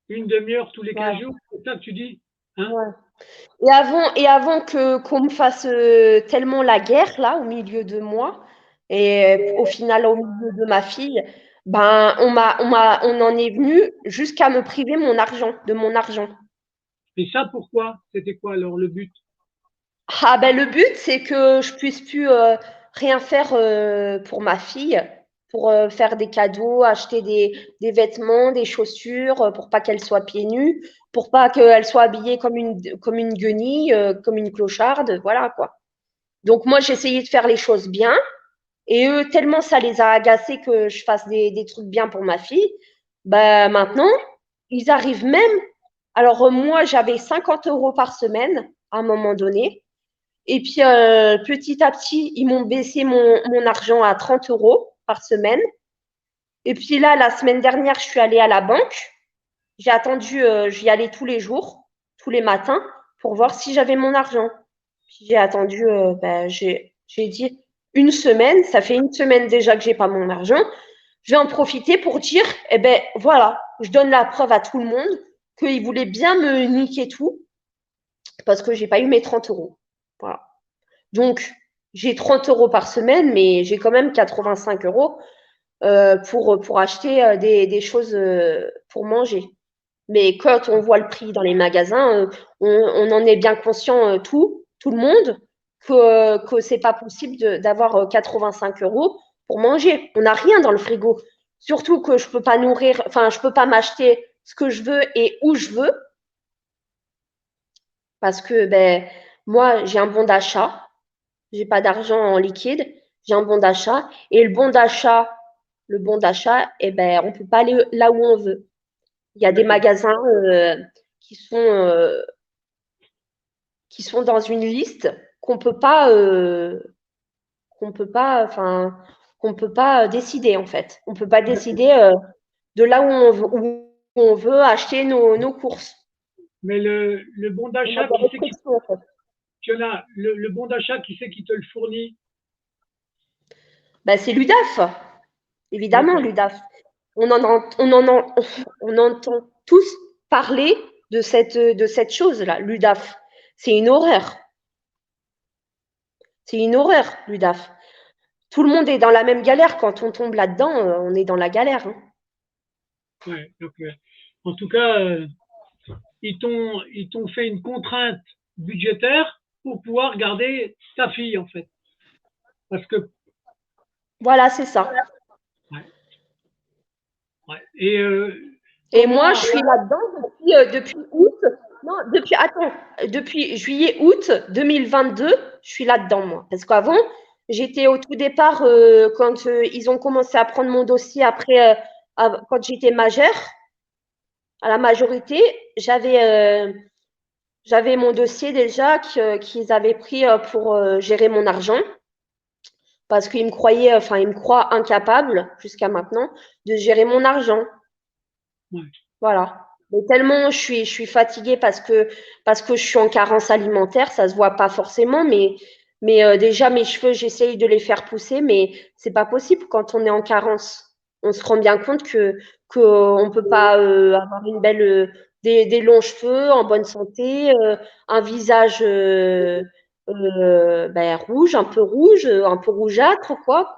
Une demi-heure tous les 15 Ouais, jours, c'est ça que tu dis? Hein? ouais. Et avant que qu'on me fasse tellement la guerre là au milieu de moi et au final au milieu de ma fille, ben on en est venu jusqu'à me priver de mon argent. Et ça, pourquoi? C'était quoi alors le but? Ah ben le but c'est que je puisse plus rien faire pour ma fille, pour faire des cadeaux, acheter des vêtements, des chaussures, pour pas qu'elle soit pieds nus, pour pas qu'elle soit habillée comme une guenille, comme une clocharde, voilà quoi. Donc moi, j'essayais de faire les choses bien. Et eux, tellement ça les a agacés que je fasse des trucs bien pour ma fille, bah maintenant, ils arrivent même. Alors moi, j'avais 50 euros par semaine à un moment donné. Et puis petit à petit, ils m'ont baissé mon argent à 30 euros par semaine. Et puis là, la semaine dernière, je suis allée à la banque. J'ai attendu, j'y allais tous les jours, tous les matins, pour voir si j'avais mon argent. Puis j'ai attendu, j'ai dit une semaine, ça fait une semaine déjà que j'ai pas mon argent. Je vais en profiter pour dire, eh ben voilà, je donne la preuve à tout le monde qu'ils voulaient bien me niquer tout parce que j'ai pas eu mes 30 euros. Voilà. Donc, j'ai 30 euros par semaine, mais j'ai quand même 85 euros pour acheter des choses pour manger. Mais quand on voit le prix dans les magasins, on en est bien conscient, tout le monde, que c'est pas possible d'avoir 85 euros pour manger. On n'a rien dans le frigo. Surtout que je peux pas nourrir, enfin, je peux pas m'acheter ce que je veux et où je veux parce que ben, moi, j'ai un bon d'achat. J'ai pas d'argent en liquide. J'ai un bon d'achat. Et le bon d'achat, eh ben, on peut pas aller là où on veut. Il y a des D'accord. magasins qui sont qui sont dans une liste qu'on peut pas, enfin, qu'on peut pas décider en fait. On peut pas décider de là où on veut acheter nos courses. Mais le bon On a d'achat, des qui c'est qui, restrictions en fait. tu en as, le bon d'achat, qui c'est qui te le fournit? Ben, c'est l'UDAF, évidemment D'accord. l'UDAF. On entend tous parler de cette chose-là, l'UDAF. C'est une horreur. C'est une horreur, l'UDAF. Tout le monde est dans la même galère. Quand on tombe là-dedans, on est dans la galère. Hein. Ouais, donc, en tout cas, ils t'ont fait une contrainte budgétaire pour pouvoir garder ta fille, en fait. Parce que, Voilà, c'est ça. ouais, ouais. Et moi, Comment, je suis là-dedans depuis août. Non, depuis juillet, août 2022, je suis là-dedans, moi. Parce qu'avant, j'étais au tout départ, quand ils ont commencé à prendre mon dossier après, quand j'étais majeure, à la majorité, j'avais mon dossier déjà qu'ils avaient pris pour gérer mon argent. Parce qu'ils me croyaient, enfin, ils me croient incapable jusqu'à maintenant de gérer mon argent. ouais, Voilà. Mais tellement je suis fatiguée parce que je suis en carence alimentaire, ça se voit pas forcément, mais déjà mes cheveux, j'essaye de les faire pousser, mais c'est pas possible quand on est en carence. On se rend bien compte que on peut pas avoir une belle des longs cheveux en bonne santé, un visage ben, rouge, un peu rougeâtre, quoi.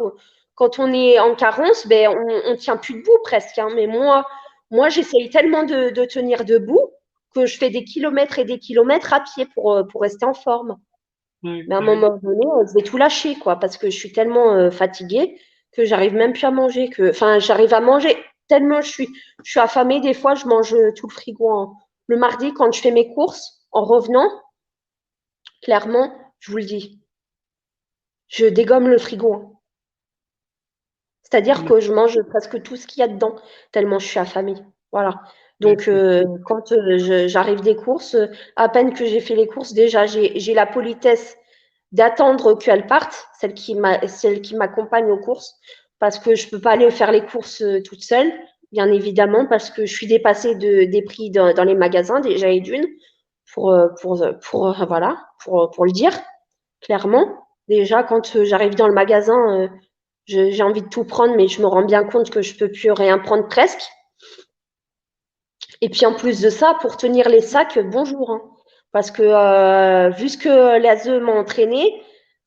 quand on est en carence, ben, on tient plus debout presque. Hein. Mais moi j'essaye tellement de tenir debout que je fais des kilomètres et des kilomètres à pied pour rester en forme. Ouais, Mais à un ouais. moment donné, je vais tout lâcher, quoi, parce que je suis tellement fatiguée que j'arrive même plus à manger. Enfin, j'arrive à manger tellement je suis affamée. Des fois, je mange tout le frigo. Le mardi, quand je fais mes courses, en revenant, clairement, je vous le dis, je dégomme le frigo. Hein. C'est-à-dire que je mange presque tout ce qu'il y a dedans, tellement je suis affamée. Voilà. Donc, quand j'arrive des courses, à peine que j'ai fait les courses, déjà, j'ai la politesse d'attendre qu'elle parte, celle qui m'accompagne aux courses, parce que je ne peux pas aller faire les courses toute seule, bien évidemment, parce que je suis dépassée des prix dans les magasins, déjà et d'une, voilà, pour le dire clairement. Déjà, quand j'arrive dans le magasin, j'ai envie de tout prendre, mais je me rends bien compte que je ne peux plus rien prendre presque. Et puis en plus de ça, pour tenir les sacs, bonjour. Hein. Parce que vu ce que l'ASE m'a entraîné,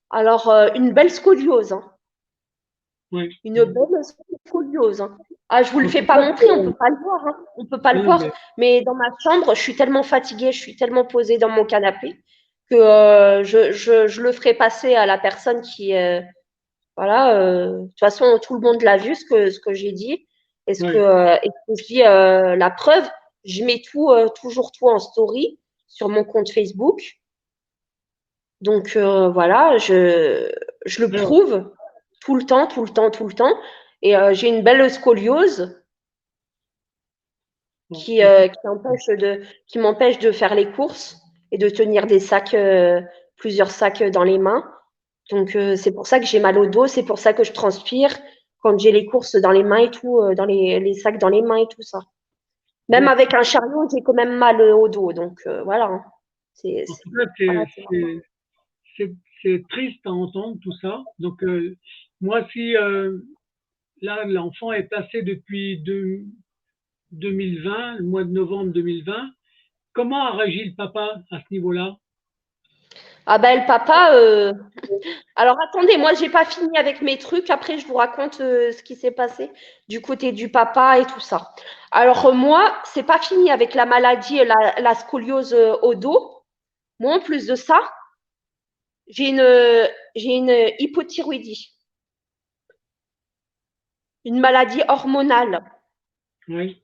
alors une belle scoliose. Hein. Ouais. Une belle scoliose. Hein. Ah, je vous le En fais tout pas cas, montrer, on peut pas le voir. Hein. On peut pas le non, voir. mais, Mais dans ma chambre, je suis tellement fatiguée, je suis tellement posée dans mon canapé que je le ferai passer à la personne qui, voilà, de toute façon, tout le monde l'a vu, ce que j'ai dit. ouais. Et ce que je dis, la preuve, je mets toujours tout en story sur mon compte Facebook. Donc, voilà, je le Alors, prouve tout le temps, tout le temps, tout le temps. Et j'ai une belle scoliose bon, qui, écoute, qui m'empêche de faire les courses et de tenir des sacs, plusieurs sacs dans les mains. Donc, c'est pour ça que j'ai mal au dos, c'est pour ça que je transpire quand j'ai les courses dans les mains et tout, dans les sacs dans les mains et tout ça. Même bon, avec un chariot, j'ai quand même mal au dos. Donc, voilà. Hein. en tout cas, Voilà, c'est normal. c'est triste à entendre tout ça. Donc, moi, si là, l'enfant est passé depuis 2020, le mois de novembre 2020, comment a réagi le papa à ce niveau-là? Ah ben, le papa, alors attendez, moi, j'ai pas fini avec mes trucs. Après, je vous raconte ce qui s'est passé du côté du papa et tout ça. Alors, moi, c'est pas fini avec la maladie, la scoliose au dos. Moi, en plus de ça, j'ai une, j'ai une hypothyroïdie, une maladie hormonale. Oui,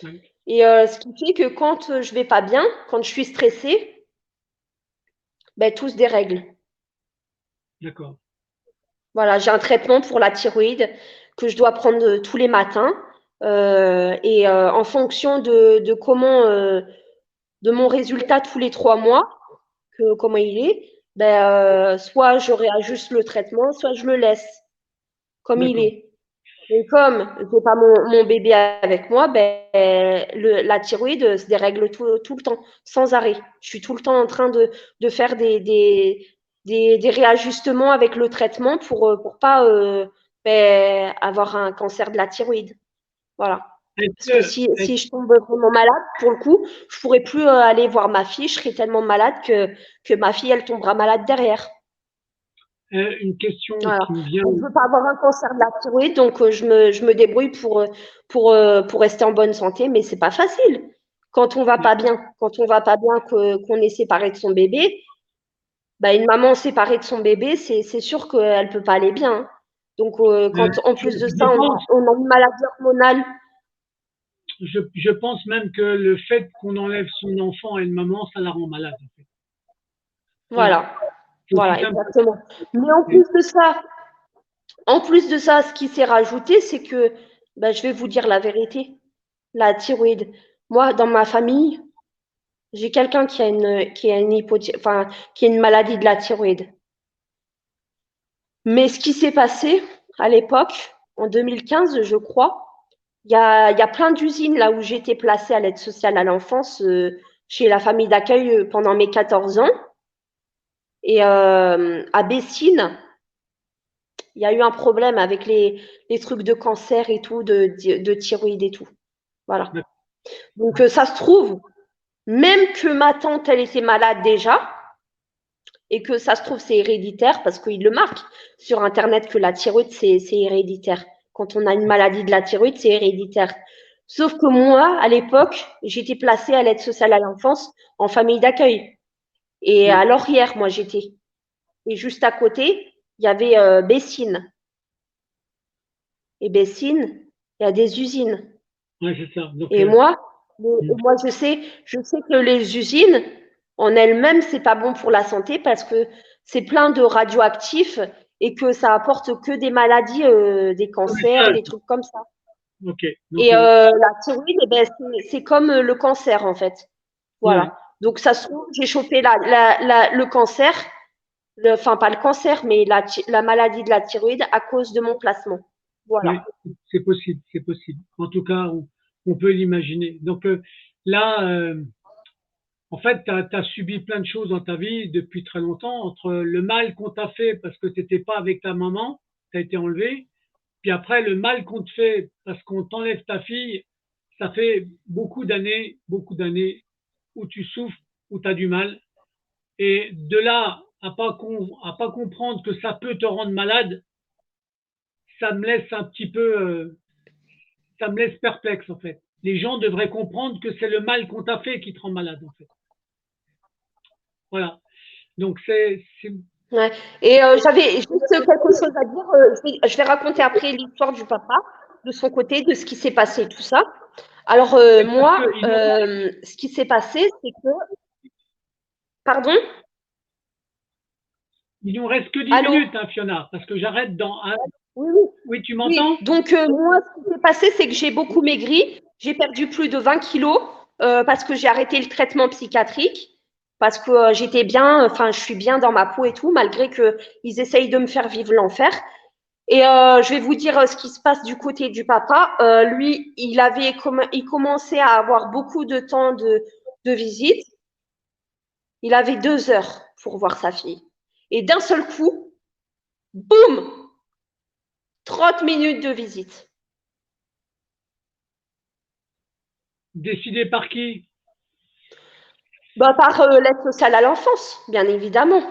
oui, Et ce qui fait que quand je vais pas bien, quand je suis stressée, ben, tout se dérègle. d'accord. Voilà, j'ai un traitement pour la thyroïde que je dois prendre tous les matins. Et en fonction de comment, de mon résultat tous les 3 mois, comment il est, ben, soit je réajuste le traitement, soit je le laisse comme il D'accord. est. Et comme je n'ai pas mon bébé avec moi, ben, la thyroïde se dérègle tout le temps, sans arrêt. Je suis tout le temps en train de faire des réajustements avec le traitement pour pas ben, avoir un cancer de la thyroïde. Voilà. Est-ce Parce que que, est- si je tombe vraiment malade, pour le coup, je ne pourrai plus aller voir ma fille. Je serai tellement malade que ma fille, elle tombera malade derrière. une question Voilà. qui me vient, Donc, je veux pas avoir un cancer de la thyroïde, donc je me débrouille pour rester en bonne santé, mais c'est pas facile. Quand on va pas bien, quand on va pas bien, qu'on est séparé de son bébé, bah, une maman séparée de son bébé, c'est sûr qu'elle peut pas aller bien. Hein. Donc, quand en plus de je ça, pense, on a une maladie hormonale, je pense même que le fait qu'on enlève son enfant à une maman, ça la rend malade, en fait. Voilà. voilà, C'est aussi voilà, simple. exactement. Mais Et- en plus de ça, ce qui s'est rajouté, c'est que, bah, je vais vous dire la vérité, la thyroïde. Moi, dans ma famille, j'ai quelqu'un enfin, qui a une maladie de la thyroïde. Mais ce qui s'est passé à l'époque, en 2015, je crois, il y a plein d'usines là où j'étais placée à l'aide sociale à l'enfance, chez la famille d'accueil pendant mes 14 ans. Et à Bessines, il y a eu un problème avec les trucs de cancer et tout, de thyroïde et tout. Voilà. Donc, ça se trouve, même que ma tante, elle était malade déjà, et que ça se trouve, c'est héréditaire parce qu'il le marque sur Internet que la thyroïde, c'est héréditaire. Quand on a une maladie de la thyroïde, c'est héréditaire. Sauf que moi, à l'époque, j'étais placée à l'aide sociale à l'enfance en famille d'accueil. Et à Laurière, moi, j'étais. Et juste à côté, il y avait Bessines. Et Bessines, il y a des usines. Ouais, c'est ça. Donc, Et moi, je sais que les usines, en elles-mêmes, c'est pas bon pour la santé parce que c'est plein de radioactifs et que ça apporte que des maladies, des cancers, des trucs comme ça. ok. Donc, Et la thyroïde, eh ben, c'est comme le cancer, en fait. Voilà. ouais. Donc, ça se trouve, j'ai chopé le cancer, enfin, pas le cancer, mais la maladie de la thyroïde à cause de mon placement. Oui, Voilà. c'est possible, c'est possible. En tout cas, on peut l'imaginer. Donc là, en fait, tu as subi plein de choses dans ta vie depuis très longtemps, entre le mal qu'on t'a fait parce que tu n'étais pas avec ta maman, tu as été enlevé, puis après le mal qu'on te fait parce qu'on t'enlève ta fille, ça fait beaucoup d'années où tu souffres, où tu as du mal. Et de là à pas comprendre que ça peut te rendre malade, ça me laisse un petit peu ça me laisse perplexe en fait. Les gens devraient comprendre que c'est le mal qu'on t'a fait qui te rend malade en fait. Voilà. Donc Ouais. Et j'avais juste quelque chose à dire. Je vais raconter après l'histoire du papa, de son côté, de ce qui s'est passé, tout ça. Alors moi, ce qui s'est passé, c'est que… Pardon? il nous reste que 10 Allô? minutes, hein, Fiona, parce que j'arrête dans un. Oui, oui. Oui, tu Oui. m'entends? Donc moi, ce qui s'est passé, c'est que j'ai beaucoup maigri. J'ai perdu plus de 20 kilos parce que j'ai arrêté le traitement psychiatrique, parce que j'étais bien, enfin, je suis bien dans ma peau et tout, malgré qu'ils essayent de me faire vivre l'enfer. Et je vais vous dire ce qui se passe du côté du papa. Lui, il commençait à avoir beaucoup de temps de visite. Il avait 2 heures pour voir sa fille. Et d'un seul coup, boum, 30 minutes de visite. Décidé par qui? Bah, par l'aide sociale à l'enfance, bien évidemment.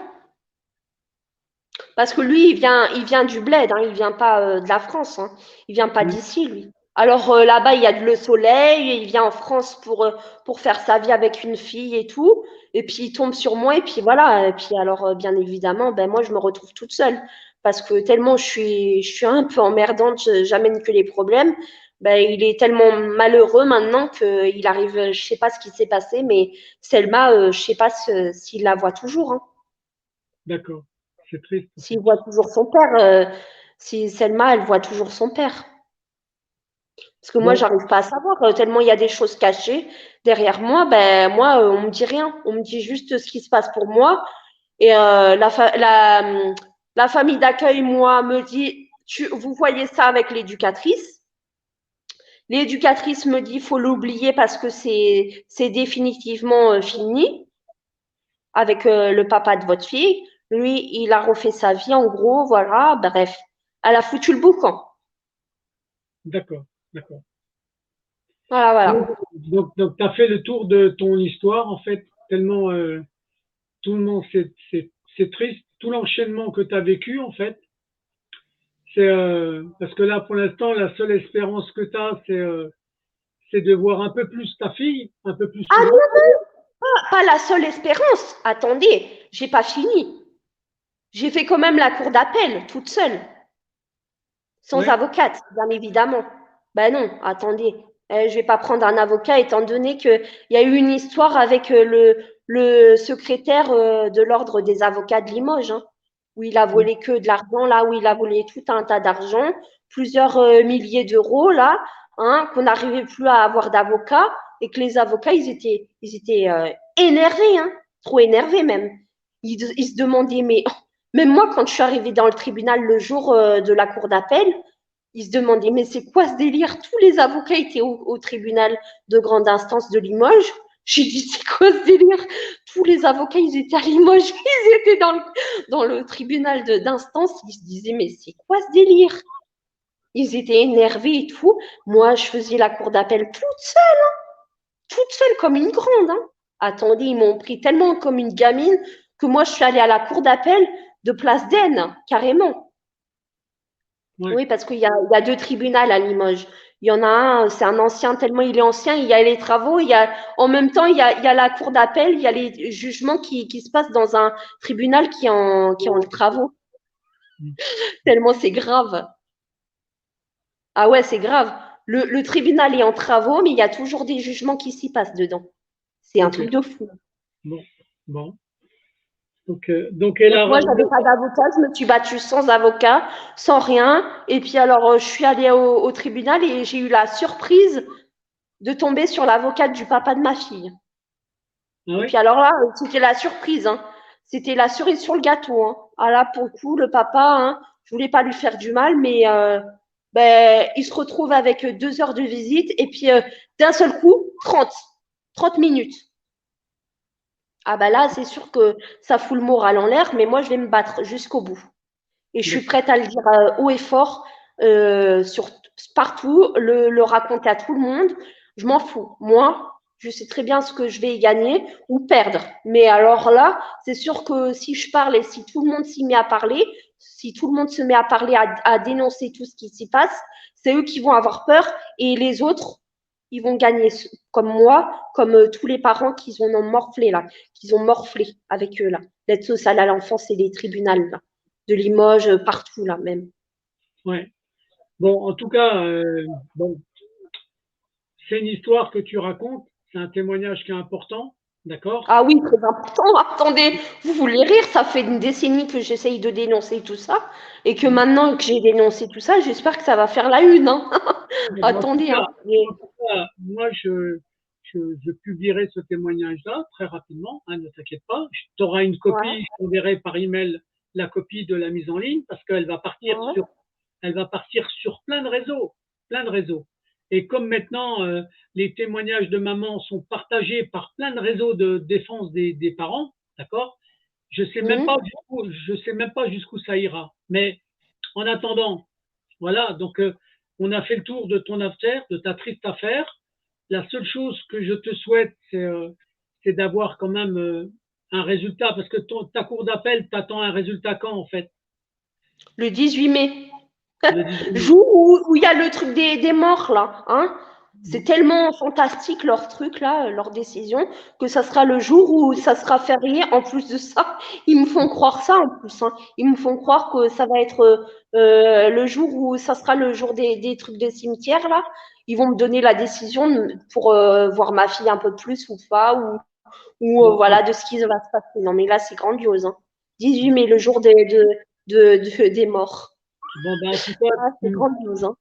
Parce que lui, il vient du bled, hein, il vient pas de la France, hein, il vient pas Oui. d'ici, lui. Alors là-bas, il y a le soleil, et il vient en France pour faire sa vie avec une fille et tout. Et puis il tombe sur moi, et puis voilà. Et puis alors, bien évidemment, ben moi, je me retrouve toute seule. Parce que tellement je suis un peu emmerdante, j'amène que les problèmes. Ben, il est tellement malheureux maintenant qu'il arrive, je sais pas ce qui s'est passé, mais Selma, je sais pas s'il la voit toujours, hein. D'accord. C'est triste en S'il fait. voit toujours son père, si Selma, elle voit toujours son père. Parce que moi, Bon, j'arrive pas à savoir, tellement il y a des choses cachées derrière moi. Ben moi, on me dit rien. On me dit juste ce qui se passe pour moi. Et la famille d'accueil, moi, me dit, vous voyez ça avec l'éducatrice. L'éducatrice me dit, faut l'oublier parce que c'est définitivement fini avec le papa de votre fille. Lui, il a refait sa vie, en gros, voilà. Bref, elle a foutu le boucan. d'accord, d'accord. Voilà, Donc, voilà. donc tu as fait le tour de ton histoire en fait, tellement tout le monde, c'est triste, tout l'enchaînement que tu as vécu en fait. C'est parce que là, pour l'instant, la seule espérance que tu as, c'est de voir un peu plus ta fille, un peu plus Ah souvent. non, pas la seule espérance. Attendez, j'ai pas fini. J'ai fait quand même la cour d'appel toute seule, sans Ouais, avocate, bien évidemment. Ben non, attendez. Je vais pas prendre un avocat étant donné qu'il y a eu une histoire avec le secrétaire de l'ordre des avocats de Limoges, hein, où il a volé que de l'argent, là où il a volé tout un tas d'argent, plusieurs milliers d'euros, là, hein, qu'on n'arrivait plus à avoir d'avocats et que les avocats, ils étaient énervés, hein, trop énervés même. Ils se demandaient, mais même moi, quand je suis arrivée dans le tribunal le jour de la cour d'appel, ils se demandaient, mais c'est quoi ce délire? Tous les avocats étaient au tribunal de grande instance de Limoges. J'ai dit, c'est quoi ce délire? Tous les avocats, ils étaient à Limoges, ils étaient dans le tribunal d'instance. Ils se disaient, mais c'est quoi ce délire? Ils étaient énervés et tout. Moi, je faisais la cour d'appel toute seule comme une grande, hein. Attendez, ils m'ont pris tellement comme une gamine que moi, je suis allée à la cour d'appel de Place d'Aisne, carrément. Ouais. Oui, parce qu'il y a 2 tribunaux à Limoges. Il y en a un, c'est un ancien, tellement il est ancien, il y a les travaux, en même temps, il y a la cour d'appel, il y a les jugements qui se passent dans un tribunal qui est en travaux. Tellement c'est grave. Ah ouais, c'est grave. Le tribunal est en travaux, mais il y a toujours des jugements qui s'y passent dedans. C'est un Ok. truc de fou. Bon. Bon. Donc elle Donc a. moi, j'avais pas d'avocat, je me suis battue sans avocat, sans rien. Et puis alors, je suis allée au tribunal et j'ai eu la surprise de tomber sur l'avocate du papa de ma fille. Ah Et oui? puis alors là, c'était la surprise, hein. C'était la cerise sur le gâteau, hein. Ah là, pour le coup, le papa, hein, je voulais pas lui faire du mal, mais ben, il se retrouve avec 2 heures de visite et puis d'un seul coup, 30 minutes. Ah bah là, c'est sûr que ça fout le moral en l'air, mais moi, je vais me battre jusqu'au bout. Et je suis prête à le dire haut et fort sur partout, le raconter à tout le monde. Je m'en fous. Moi, je sais très bien ce que je vais y gagner ou perdre. Mais alors là, c'est sûr que si je parle et si tout le monde s'y met à parler, si tout le monde se met à parler, à dénoncer tout ce qui s'y passe, c'est eux qui vont avoir peur et les autres, ils vont gagner comme moi, comme tous les parents qui ont morflé là, qui ont morflé avec eux là, l'aide sociale à l'enfance et les tribunaux là, de Limoges, partout là même. Ouais. Bon, en tout cas, bon, c'est une histoire que tu racontes, c'est un témoignage qui est important, d'accord? Ah oui, très important. Attendez, vous voulez rire, ça fait une décennie que j'essaye de dénoncer tout ça et que maintenant que j'ai dénoncé tout ça, j'espère que ça va faire la une, hein. Attendez, hein. En tout cas, moi, je publierai ce témoignage-là très rapidement, hein, ne t'inquiète pas. Tu auras une Ouais, copie, je t'enverrai par email la copie de la mise en ligne parce qu'elle va partir ouais. elle va partir sur plein de réseaux, plein de réseaux. Et comme maintenant les témoignages de maman sont partagés par plein de réseaux de défense des parents, d'accord? Mmh. Je sais même pas jusqu'où ça ira. Mais en attendant, voilà, donc on a fait le tour de ton affaire, de ta triste affaire. La seule chose que je te souhaite, c'est d'avoir quand même un résultat, parce que ta cour d'appel t'attend un résultat quand en fait? Le 18 mai. Le 18 Jour où il y a le truc des morts, là. Hein. C'est tellement fantastique leur truc, là, leur décision, que ça sera le jour où ça sera férié. En plus de ça, ils me font croire ça en plus. Hein. Ils me font croire que ça va être le jour où ça sera le jour des trucs de cimetière, là. Ils vont me donner la décision pour voir ma fille un peu plus ou pas, ou Bon, voilà, de ce qui va se passer. Non, mais là, c'est grandiose. Hein. 18 mai, le jour des morts. bon ben, en tout cas, Ah, c'est grandiose. Hein.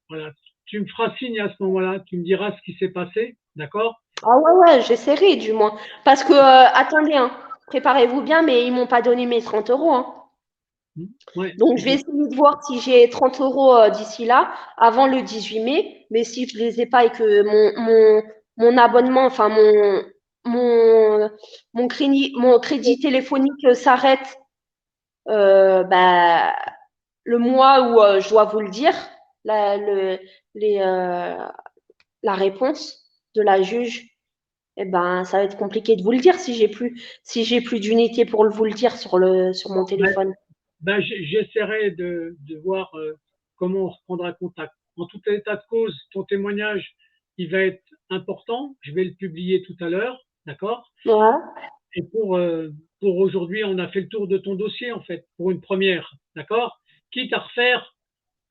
voilà, tu me feras signe à ce moment-là, tu me diras ce qui s'est passé, d'accord? Ah ouais, ouais, j'essaierai du moins. Parce que, attendez, hein, préparez-vous bien, mais ils m'ont pas donné mes 30 euros. Hein. Ouais, Donc, je vais essayer de voir si j'ai 30 euros d'ici là, avant le 18 mai. Mais si je les ai pas et que mon abonnement, enfin mon, mon crédit téléphonique s'arrête bah, le mois où je dois vous le dire, la, le, les, la réponse de la juge, eh ben, ça va être compliqué de vous le dire si j'ai plus d'unité pour vous le dire sur mon ben, téléphone. j'essaierai de voir comment on reprendra contact. En tout état de cause, ton témoignage, il va être important. Je vais le publier tout à l'heure, d'accord? Ouais. Et pour aujourd'hui, on a fait le tour de ton dossier, en fait, pour une première, d'accord? Quitte à refaire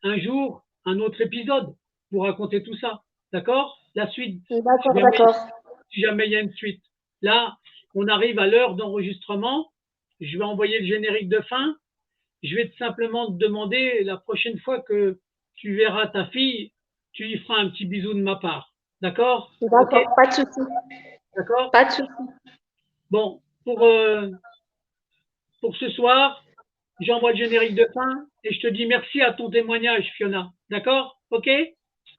un jour un autre épisode pour raconter tout ça, d'accord? La suite, si D'accord, jamais, d'accord. si jamais il y a une suite. Là, on arrive à l'heure d'enregistrement. Je vais envoyer le générique de fin. Je vais simplement te demander la prochaine fois que tu verras ta fille, tu lui feras un petit bisou de ma part. D'accord? Ok? D'accord, pas de souci. D'accord? Pas de souci. Bon, pour ce soir, j'envoie le générique de fin et je te dis merci à ton témoignage, Fiona. D'accord? Ok?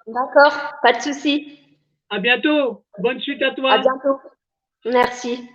D'accord, pas de souci. À bientôt. Bonne suite à À toi. bientôt. Merci.